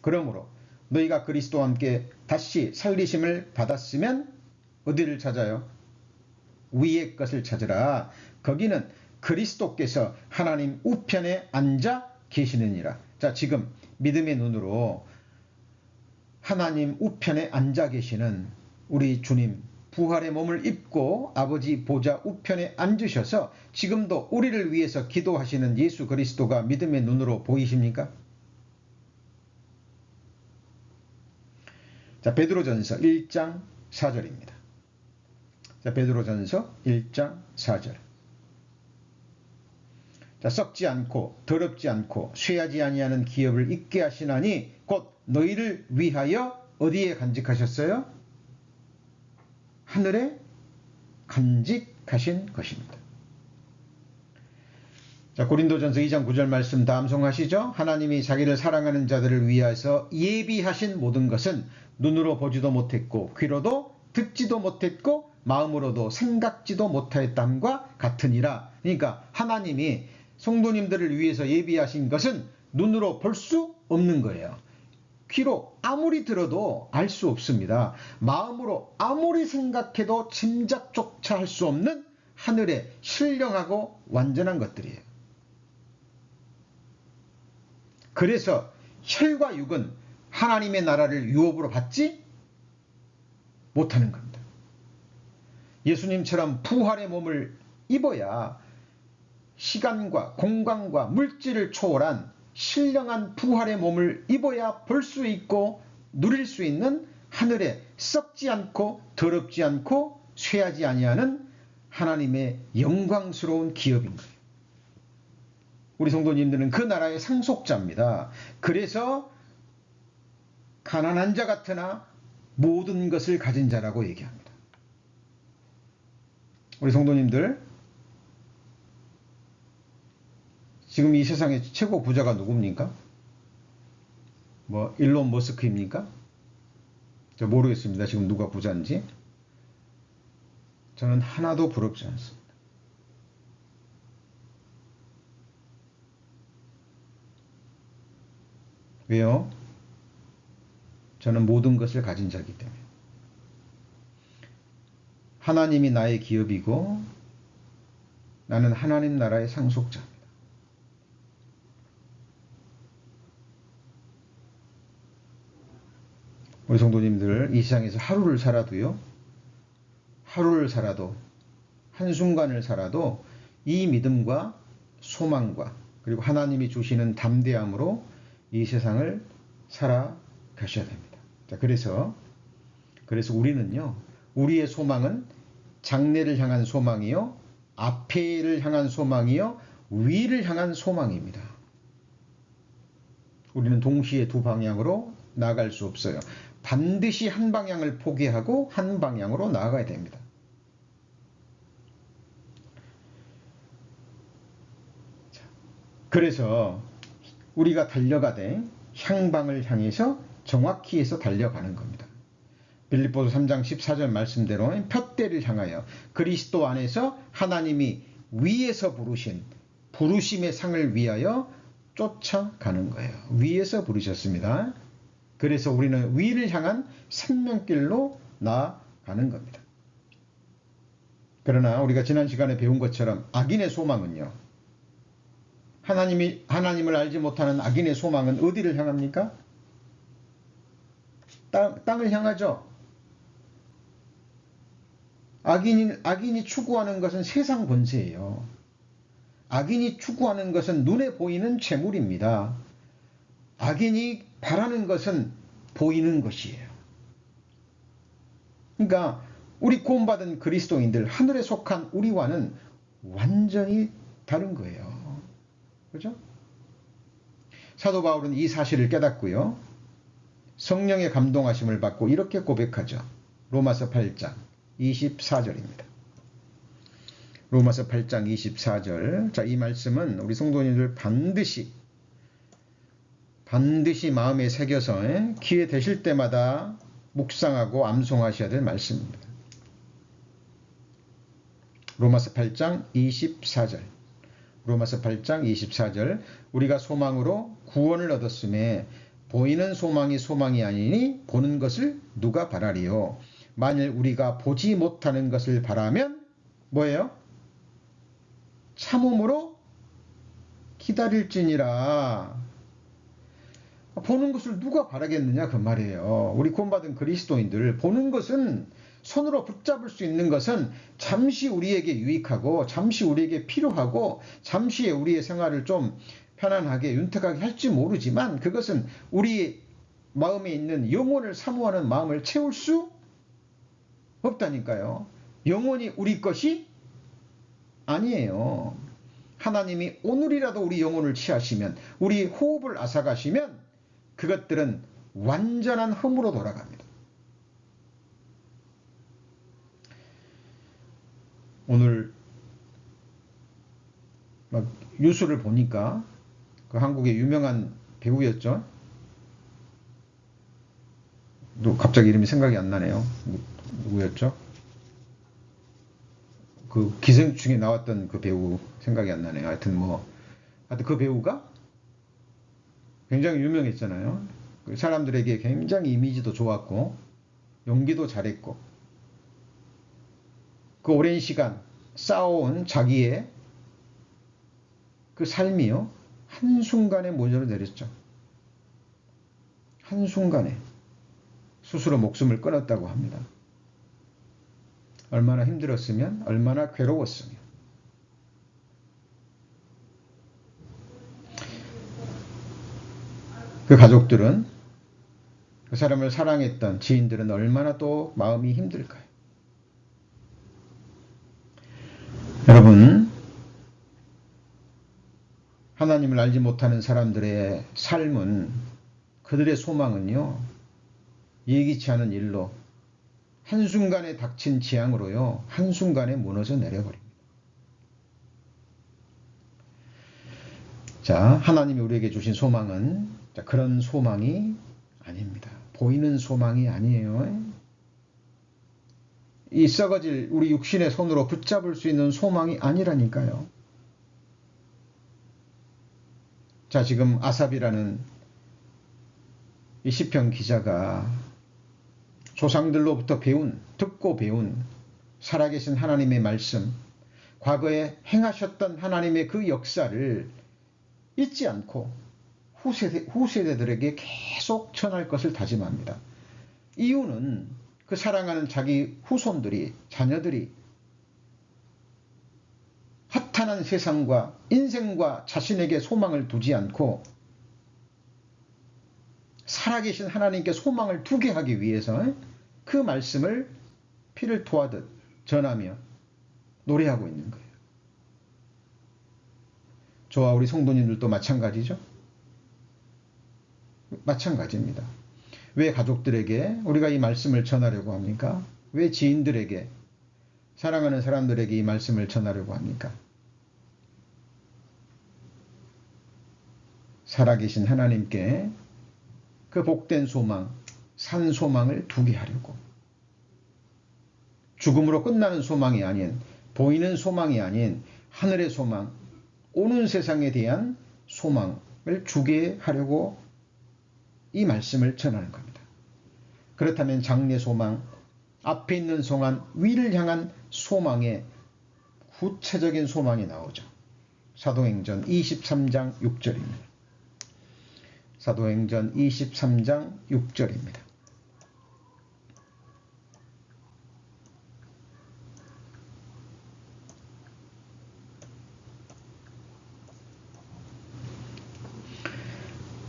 그러므로 너희가 그리스도와 함께 다시 살리심을 받았으면 어디를 찾아요? 위의 것을 찾으라. 거기는 그리스도께서 하나님 우편에 앉아 계시느니라. 자, 지금 믿음의 눈으로 하나님 우편에 앉아 계시는 우리 주님, 부활의 몸을 입고 아버지 보좌 우편에 앉으셔서 지금도 우리를 위해서 기도하시는 예수 그리스도가 믿음의 눈으로 보이십니까? 자, 베드로전서 1장 4절입니다. 자, 베드로전서 1장 4절. 자, 썩지 않고 더럽지 않고 쇠하지 아니하는 기업을 있게 하시나니 곧 너희를 위하여 어디에 간직하셨어요? 하늘에 간직하신 것입니다. 자, 고린도전서 2장 9절 말씀 다 암송하시죠? 하나님이 자기를 사랑하는 자들을 위하여서 예비하신 모든 것은 눈으로 보지도 못했고 귀로도 듣지도 못했고 마음으로도 생각지도 못하였담과 같으니라. 그러니까 하나님이 성도님들을 위해서 예비하신 것은 눈으로 볼 수 없는 거예요. 귀로 아무리 들어도 알 수 없습니다. 마음으로 아무리 생각해도 짐작조차 할 수 없는 하늘의 신령하고 완전한 것들이에요. 그래서 혈과 육은 하나님의 나라를 유업으로 받지 못하는 겁니다. 예수님처럼 부활의 몸을 입어야 시간과 공간과 물질을 초월한 신령한 부활의 몸을 입어야 볼 수 있고 누릴 수 있는 하늘에 썩지 않고 더럽지 않고 쇠하지 아니하는 하나님의 영광스러운 기업인 거예요. 우리 성도님들은 그 나라의 상속자입니다. 그래서 가난한 자 같으나 모든 것을 가진 자라고 얘기합니다. 우리 성도님들, 지금 이 세상의 최고 부자가 누굽니까? 뭐 일론 머스크입니까? 저 모르겠습니다. 지금 누가 부자인지. 저는 하나도 부럽지 않습니다. 왜요? 저는 모든 것을 가진 자이기 때문에. 하나님이 나의 기업이고 나는 하나님 나라의 상속자입니다. 우리 성도님들 이 세상에서 하루를 살아도 한순간을 살아도 이 믿음과 소망과 그리고 하나님이 주시는 담대함으로 이 세상을 살아가셔야 됩니다. 자, 그래서 우리는요, 우리의 소망은 장래를 향한 소망이요, 앞에를 향한 소망이요, 위를 향한 소망입니다. 우리는 동시에 두 방향으로 나아갈 수 없어요. 반드시 한 방향을 포기하고 한 방향으로 나아가야 됩니다. 그래서 우리가 달려가되 향방을 향해서 정확히 해서 달려가는 겁니다. 빌립보서 3장 14절 말씀대로 푯대를 향하여 그리스도 안에서 하나님이 위에서 부르신 부르심의 상을 위하여 쫓아가는 거예요. 위에서 부르셨습니다. 그래서 우리는 위를 향한 생명길로 나아가는 겁니다. 그러나 우리가 지난 시간에 배운 것처럼 악인의 소망은요, 하나님을 알지 못하는 악인의 소망은 어디를 향합니까? 땅을 향하죠. 악인이 추구하는 것은 세상 권세예요. 악인이 추구하는 것은 눈에 보이는 재물입니다. 악인이 바라는 것은 보이는 것이에요. 그러니까 우리 구원받은 그리스도인들, 하늘에 속한 우리와는 완전히 다른 거예요. 그죠? 사도 바울은 이 사실을 깨닫고요, 성령의 감동하심을 받고 이렇게 고백하죠. 로마서 8장 24절입니다. 로마서 8장 24절. 자, 이 말씀은 우리 성도님들 반드시 마음에 새겨서 기회 되실 때마다 묵상하고 암송하셔야 될 말씀입니다. 로마서 8장 24절. 로마서 8장 24절. 우리가 소망으로 구원을 얻었음에 보이는 소망이 아니니 보는 것을 누가 바라리요. 만일 우리가 보지 못하는 것을 바라면 뭐예요? 참음으로 기다릴지니라. 보는 것을 누가 바라겠느냐 그 말이에요. 우리 구원받은 그리스도인들, 보는 것은, 손으로 붙잡을 수 있는 것은 잠시 우리에게 유익하고 잠시 우리에게 필요하고 잠시 우리의 생활을 좀 편안하게 윤택하게 할지 모르지만 그것은 우리 마음에 있는 영혼을 사모하는 마음을 채울 수 없다니까요. 영혼이 우리 것이 아니에요. 하나님이 오늘이라도 우리 영혼을 취하시면, 우리 호흡을 앗아가시면 그것들은 완전한 흠으로 돌아갑니다. 오늘 막 뉴스를 보니까 그 한국의 유명한 배우였죠. 갑자기 이름이 생각이 안 나네요. 누구였죠? 그 기생충에 나왔던 그 배우 생각이 안 나네요. 하여튼 그 배우가 굉장히 유명했잖아요. 사람들에게 굉장히 이미지도 좋았고 연기도 잘했고 그 오랜 시간 쌓아온 자기의 그 삶이요, 한순간에 모조리 내렸죠. 한순간에 스스로 목숨을 끊었다고 합니다. 얼마나 힘들었으면, 얼마나 괴로웠으면. 그 가족들은, 그 사람을 사랑했던 지인들은 얼마나 또 마음이 힘들까요? 여러분, 하나님을 알지 못하는 사람들의 삶은, 그들의 소망은요, 예기치 않은 일로, 한순간에 닥친 재앙으로요, 한순간에 무너져 내려버립니다. 자, 하나님이 우리에게 주신 소망은 그런 소망이 아닙니다. 보이는 소망이 아니에요. 이 썩어질 우리 육신의 손으로 붙잡을 수 있는 소망이 아니라니까요. 자, 지금 아삽이라는 이 시편 기자가 조상들로부터 듣고 배운 살아계신 하나님의 말씀, 과거에 행하셨던 하나님의 그 역사를 잊지 않고 후세대들에게 계속 전할 것을 다짐합니다. 이유는 그 사랑하는 자기 후손들이, 자녀들이 허탄한 세상과 인생과 자신에게 소망을 두지 않고 살아계신 하나님께 소망을 두게 하기 위해서 그 말씀을 피를 토하듯 전하며 노래하고 있는 거예요. 저와 우리 성도님들도 마찬가지죠. 마찬가지입니다. 왜 가족들에게 우리가 이 말씀을 전하려고 합니까? 왜 지인들에게, 사랑하는 사람들에게 이 말씀을 전하려고 합니까? 살아계신 하나님께 그 복된 소망, 산 소망을 두게 하려고. 죽음으로 끝나는 소망이 아닌, 보이는 소망이 아닌 하늘의 소망, 오는 세상에 대한 소망을 주게 하려고 이 말씀을 전하는 겁니다. 그렇다면 장래 소망, 앞에 있는 소망, 위를 향한 소망의 구체적인 소망이 나오죠. 사도행전 23장 6절입니다. 사도행전 23장 6절입니다.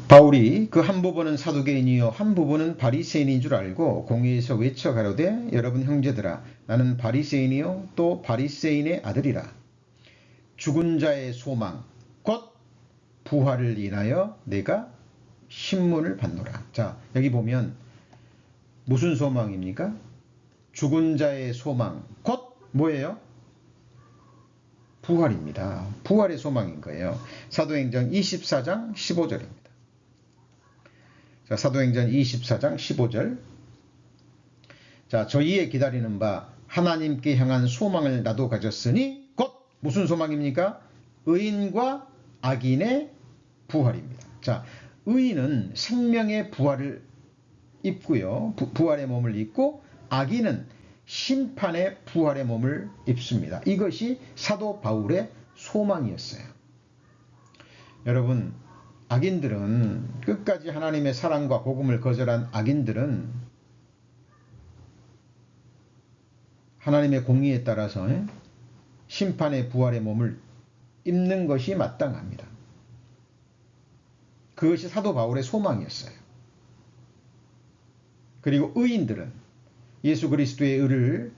바울이 그 한 부분은 사두개인이요 한 부분은 바리새인인 줄 알고 공회에서 외쳐 가로되 여러분 형제들아 나는 바리새인이요 또 바리새인의 아들이라. 죽은 자의 소망 곧 부활을 인하여 내가 신문을 받노라. 자, 여기 보면 무슨 소망입니까? 죽은 자의 소망 곧 뭐예요? 부활입니다. 부활의 소망인 거예요. 사도행전 24장 15절입니다. 자, 사도행전 24장 15절. 자, 저희의 기다리는 바 하나님께 향한 소망을 나도 가졌으니 곧 무슨 소망입니까? 의인과 악인의 부활입니다. 자, 의인은 생명의 부활을 입고요. 부활의 몸을 입고 악인은 심판의 부활의 몸을 입습니다. 이것이 사도 바울의 소망이었어요. 여러분, 악인들은 끝까지 하나님의 사랑과 복음을 거절한 악인들은 하나님의 공의에 따라서 심판의 부활의 몸을 입는 것이 마땅합니다. 그것이 사도 바울의 소망이었어요. 그리고 의인들은 예수 그리스도의 의를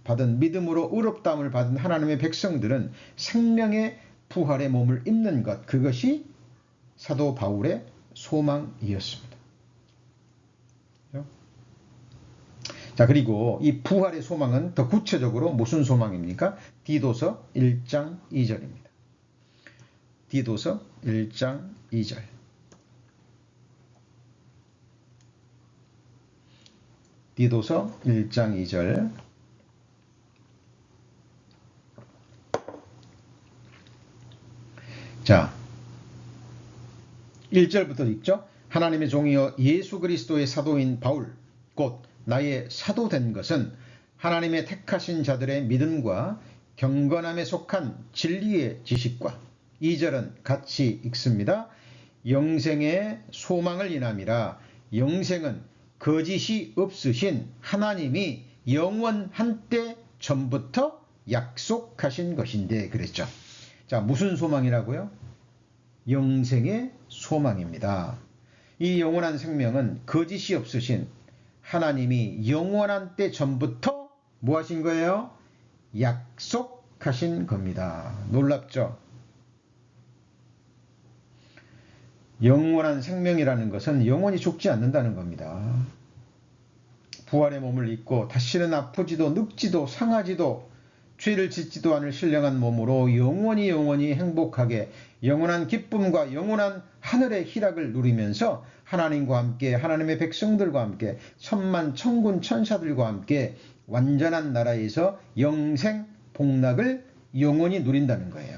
받은 믿음으로 의롭다함을 받은 하나님의 백성들은 생명의 부활의 몸을 입는 것, 그것이 사도 바울의 소망이었습니다. 자, 그리고 이 부활의 소망은 더 구체적으로 무슨 소망입니까? 디도서 1장 2절입니다. 디도서 1장 2절. 디도서 1장 2절. 자, 1절부터 읽죠. 하나님의 종이여 예수 그리스도의 사도인 바울 곧 나의 사도된 것은 하나님의 택하신 자들의 믿음과 경건함에 속한 진리의 지식과 2절은 같이 읽습니다. 영생의 소망을 인함이라. 영생은 거짓이 없으신 하나님이 영원 한때 전부터 약속하신 것인데 그랬죠. 자, 무슨 소망이라고요? 영생의 소망입니다. 이 영원한 생명은 거짓이 없으신 하나님이 영원한 때 전부터 뭐 하신 거예요? 약속하신 겁니다. 놀랍죠? 영원한 생명이라는 것은 영원히 죽지 않는다는 겁니다. 부활의 몸을 입고 다시는 아프지도 늙지도 상하지도 죄를 짓지도 않을 신령한 몸으로 영원히 행복하게 영원한 기쁨과 영원한 하늘의 희락을 누리면서 하나님과 함께 하나님의 백성들과 함께 천만 천군 천사들과 함께 완전한 나라에서 영생 복락을 영원히 누린다는 거예요.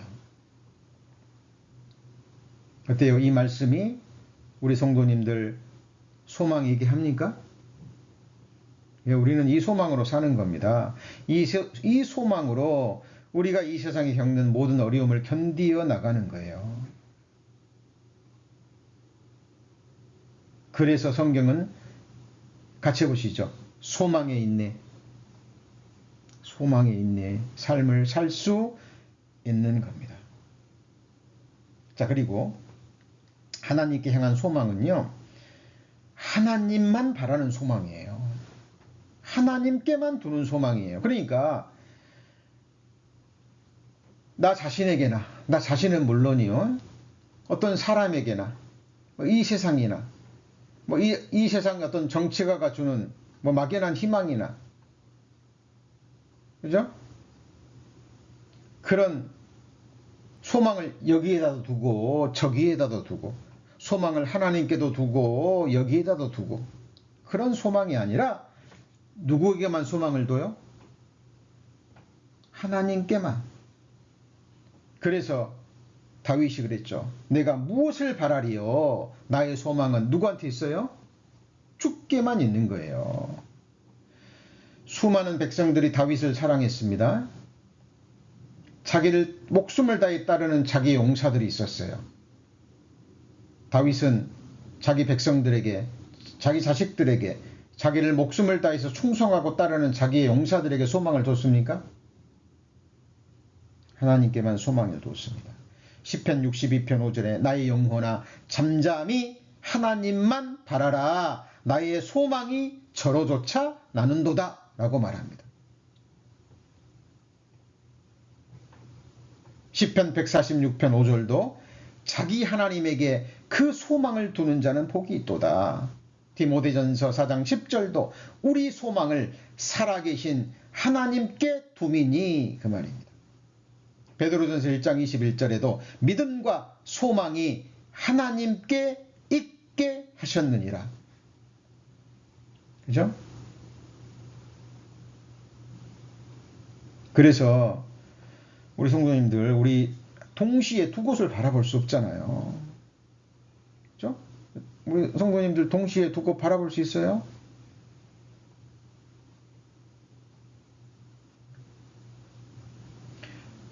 어때요? 이 말씀이 우리 성도님들 소망이게 합니까? 우리는 이 소망으로 사는 겁니다. 이 소망으로 우리가 이 세상에 겪는 모든 어려움을 견디어 나가는 거예요. 그래서 성경은 같이 해보시죠. 소망에 있네. 소망에 있네. 삶을 살 수 있는 겁니다. 자, 그리고 하나님께 향한 소망은요, 하나님만 바라는 소망이에요. 하나님께만 두는 소망이에요. 그러니까 나 자신에게나, 나 자신은 물론이요, 어떤 사람에게나, 이 세상이나, 이 세상의 어떤 정치가가 주는 막연한 희망이나, 그죠? 그런 소망을 여기에다 두고 저기에다도 두고, 소망을 하나님께도 두고 여기에다도 두고, 그런 소망이 아니라 누구에게만 소망을 둬요? 하나님께만. 그래서 다윗이 그랬죠. 내가 무엇을 바라리요? 나의 소망은 누구한테 있어요? 주께만 있는 거예요. 수많은 백성들이 다윗을 사랑했습니다. 자기를 목숨을 다해 따르는 자기 용사들이 있었어요. 다윗은 자기 백성들에게, 자기 자식들에게, 자기를 목숨을 다해서 충성하고 따르는 자기의 용사들에게 소망을 뒀습니까? 하나님께만 소망을 뒀습니다. 시편 62편 5절에 나의 영혼아 잠잠히 하나님만 바라라. 나의 소망이 저로조차 나는도다 라고 말합니다. 시편 146편 5절도 자기 하나님에게 그 소망을 두는 자는 복이 있도다. 디모데전서 4장 10절도 우리 소망을 살아계신 하나님께 두미니 그 말입니다. 베드로전서 1장 21절에도 믿음과 소망이 하나님께 있게 하셨느니라. 그죠? 그래서 우리 성도님들, 우리 동시에 두 곳을 바라볼 수 없잖아요. 그죠? 우리 성도님들 동시에 두 곳 바라볼 수 있어요?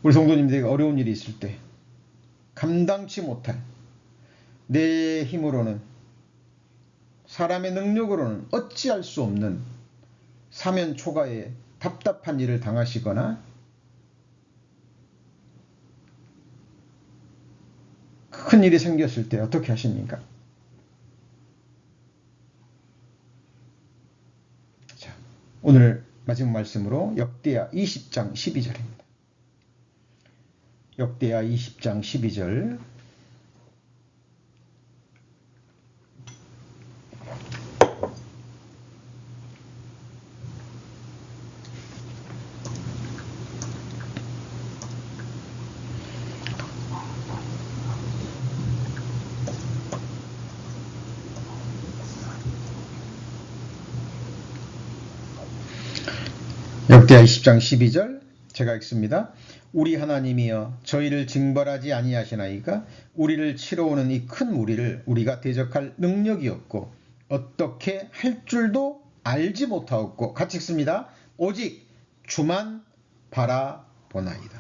우리 성도님들에게 어려운 일이 있을 때 감당치 못할, 내 힘으로는, 사람의 능력으로는 어찌할 수 없는 사면 초가에 답답한 일을 당하시거나 큰 일이 생겼을 때 어떻게 하십니까? 자, 오늘 마지막 말씀으로 역대하 20장 12절입니다. 역대하 20장 12절. 역대하 20장 12절 제가 읽습니다. 우리 하나님이여 저희를 징벌하지 아니하시나이까 우리를 치러 오는 이 큰 무리를 우리가 대적할 능력이 없고 어떻게 할 줄도 알지 못하옵고 같이 읽습니다. 오직 주만 바라보나이다.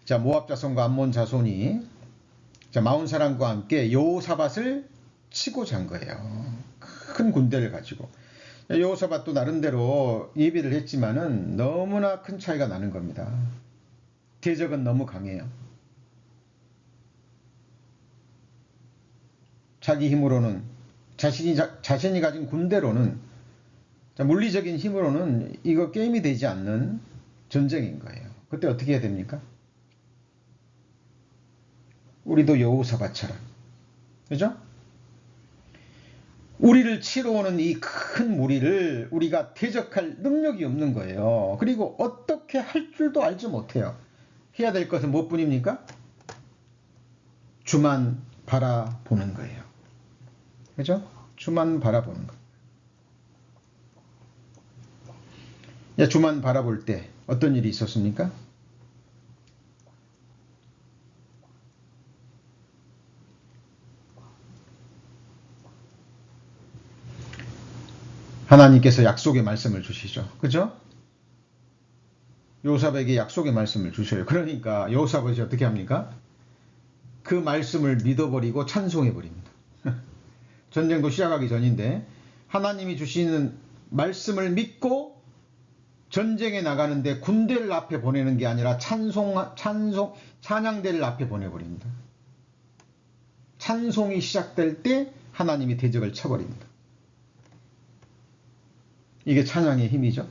자, 모압 자손과 암몬 자손이 마흔 사람과 함께 여호사밧을 치고 잔 거예요. 큰 군대를 가지고. 여호사밧도 나름대로 예비를 했지만은 너무나 큰 차이가 나는 겁니다. 대적은 너무 강해요. 자기 힘으로는, 자신이 가진 군대로는, 물리적인 힘으로는 이거 게임이 되지 않는 전쟁인 거예요. 그때 어떻게 해야 됩니까? 우리도 여호사밧처럼, 그죠? 우리를 치러 오는 이 큰 무리를 우리가 대적할 능력이 없는 거예요. 그리고 어떻게 할 줄도 알지 못해요. 해야 될 것은 무엇뿐입니까? 주만 바라보는 거예요. 그죠? 주만 바라보는 거예요. 주만 바라볼 때 어떤 일이 있었습니까? 하나님께서 약속의 말씀을 주시죠. 그죠? 요셉에게 약속의 말씀을 주셔요. 그러니까 요셉이 어떻게 합니까? 그 말씀을 믿어버리고 찬송해버립니다. 전쟁도 시작하기 전인데 하나님이 주시는 말씀을 믿고 전쟁에 나가는데 군대를 앞에 보내는 게 아니라 찬양대를 앞에 보내버립니다. 찬송이 시작될 때 하나님이 대적을 쳐버립니다. 이게 찬양의 힘이죠.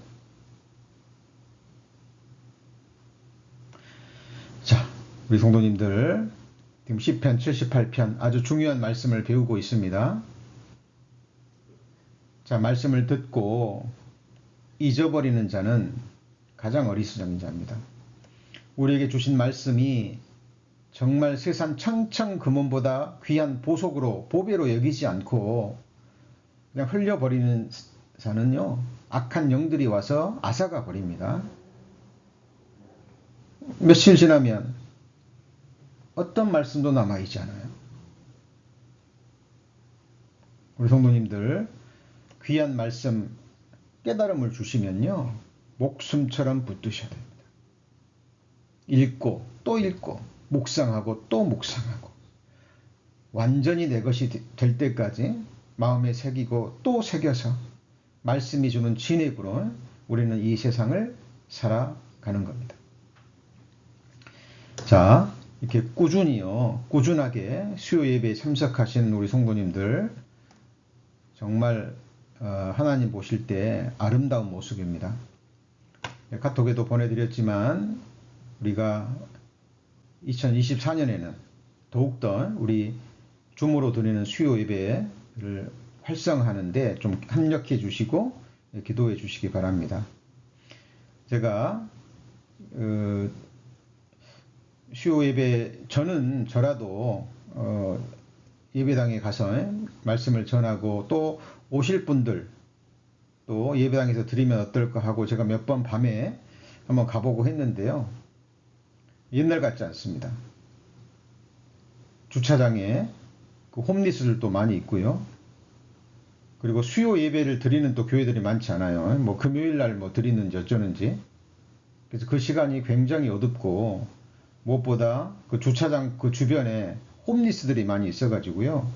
자, 우리 성도님들 지금 시편 78편 아주 중요한 말씀을 배우고 있습니다. 자, 말씀을 듣고 잊어버리는 자는 가장 어리석은 자입니다. 우리에게 주신 말씀이 정말 세상 청청금원보다 귀한 보석으로 보배로 여기지 않고 그냥 흘려버리는 자는요, 악한 영들이 와서 앗아가 버립니다. 며칠 지나면 어떤 말씀도 남아있지 않아요. 우리 성도님들 귀한 말씀 깨달음을 주시면요, 목숨처럼 붙드셔야 됩니다. 읽고 또 읽고 묵상하고 또 묵상하고 완전히 내 것이 될 때까지 마음에 새기고 또 새겨서 말씀이 주는 진액으로 우리는 이 세상을 살아가는 겁니다. 자, 이렇게 꾸준하게 수요 예배에 참석하신 우리 성도님들 정말 하나님 보실 때 아름다운 모습입니다. 카톡에도 보내드렸지만 우리가 2024년에는 더욱더 우리 줌으로 드리는 수요 예배를 활성화하는데 좀 협력해 주시고 기도해 주시기 바랍니다. 제가 수요 예배 저라도 예배당에 가서 말씀을 전하고 또 오실 분들 또 예배당에서 드리면 어떨까 하고 제가 몇 번 밤에 한번 가보고 했는데요. 옛날 같지 않습니다. 주차장에 그 홈리스들도 많이 있고요. 그리고 수요 예배를 드리는 또 교회들이 많지 않아요. 뭐 금요일 날 뭐 드리는지 어쩌는지. 그래서 그 시간이 굉장히 어둡고 무엇보다 그 주차장 그 주변에 홈리스들이 많이 있어가지고요.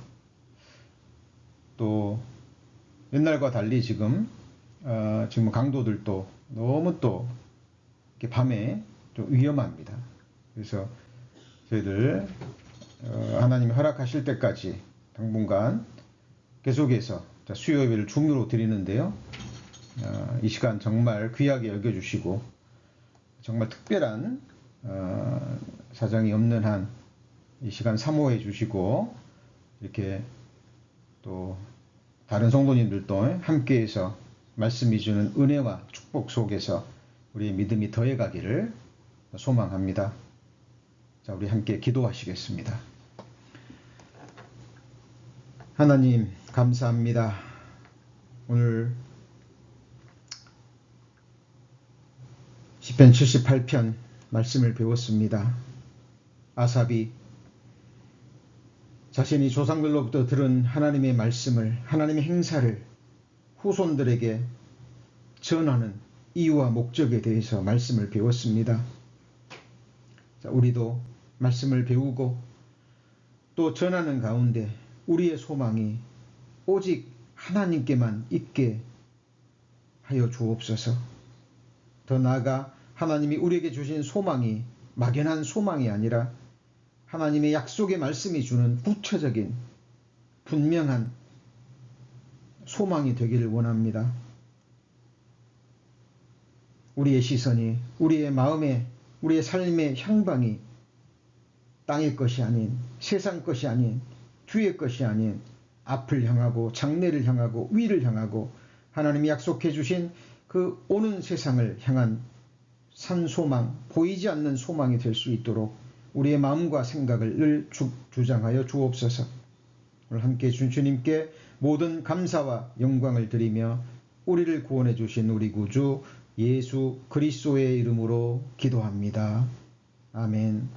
또 옛날과 달리 지금 강도들도 너무 또 이렇게 밤에 좀 위험합니다. 그래서 저희들 하나님이 허락하실 때까지 당분간 계속해서 수요 예배를 줌으로 드리는데요. 이 시간 정말 귀하게 여겨주시고 정말 특별한 사정이 없는 한 이 시간 사모해 주시고 이렇게 또 다른 성도님들도 함께해서 말씀이 주는 은혜와 축복 속에서 우리의 믿음이 더해가기를 소망합니다. 자, 우리 함께 기도하시겠습니다. 하나님 감사합니다. 오늘 시편 78편 말씀을 배웠습니다. 아삽이 자신이 조상들로부터 들은 하나님의 말씀을, 하나님의 행사를 후손들에게 전하는 이유와 목적에 대해서 말씀을 배웠습니다. 자, 우리도 말씀을 배우고 또 전하는 가운데 우리의 소망이 오직 하나님께만 있게 하여 주옵소서. 더 나아가 하나님이 우리에게 주신 소망이 막연한 소망이 아니라 하나님의 약속의 말씀이 주는 구체적인 분명한 소망이 되기를 원합니다. 우리의 시선이, 우리의 마음에, 우리의 삶의 향방이 땅의 것이 아닌, 세상 것이 아닌, 뒤의 것이 아닌 앞을 향하고 장래를 향하고 위를 향하고 하나님이 약속해 주신 그 오는 세상을 향한 산소망, 보이지 않는 소망이 될 수 있도록 우리의 마음과 생각을 늘 주장하여 주옵소서. 오늘 함께 주님께 모든 감사와 영광을 드리며 우리를 구원해 주신 우리 구주 예수 그리스도의 이름으로 기도합니다. 아멘.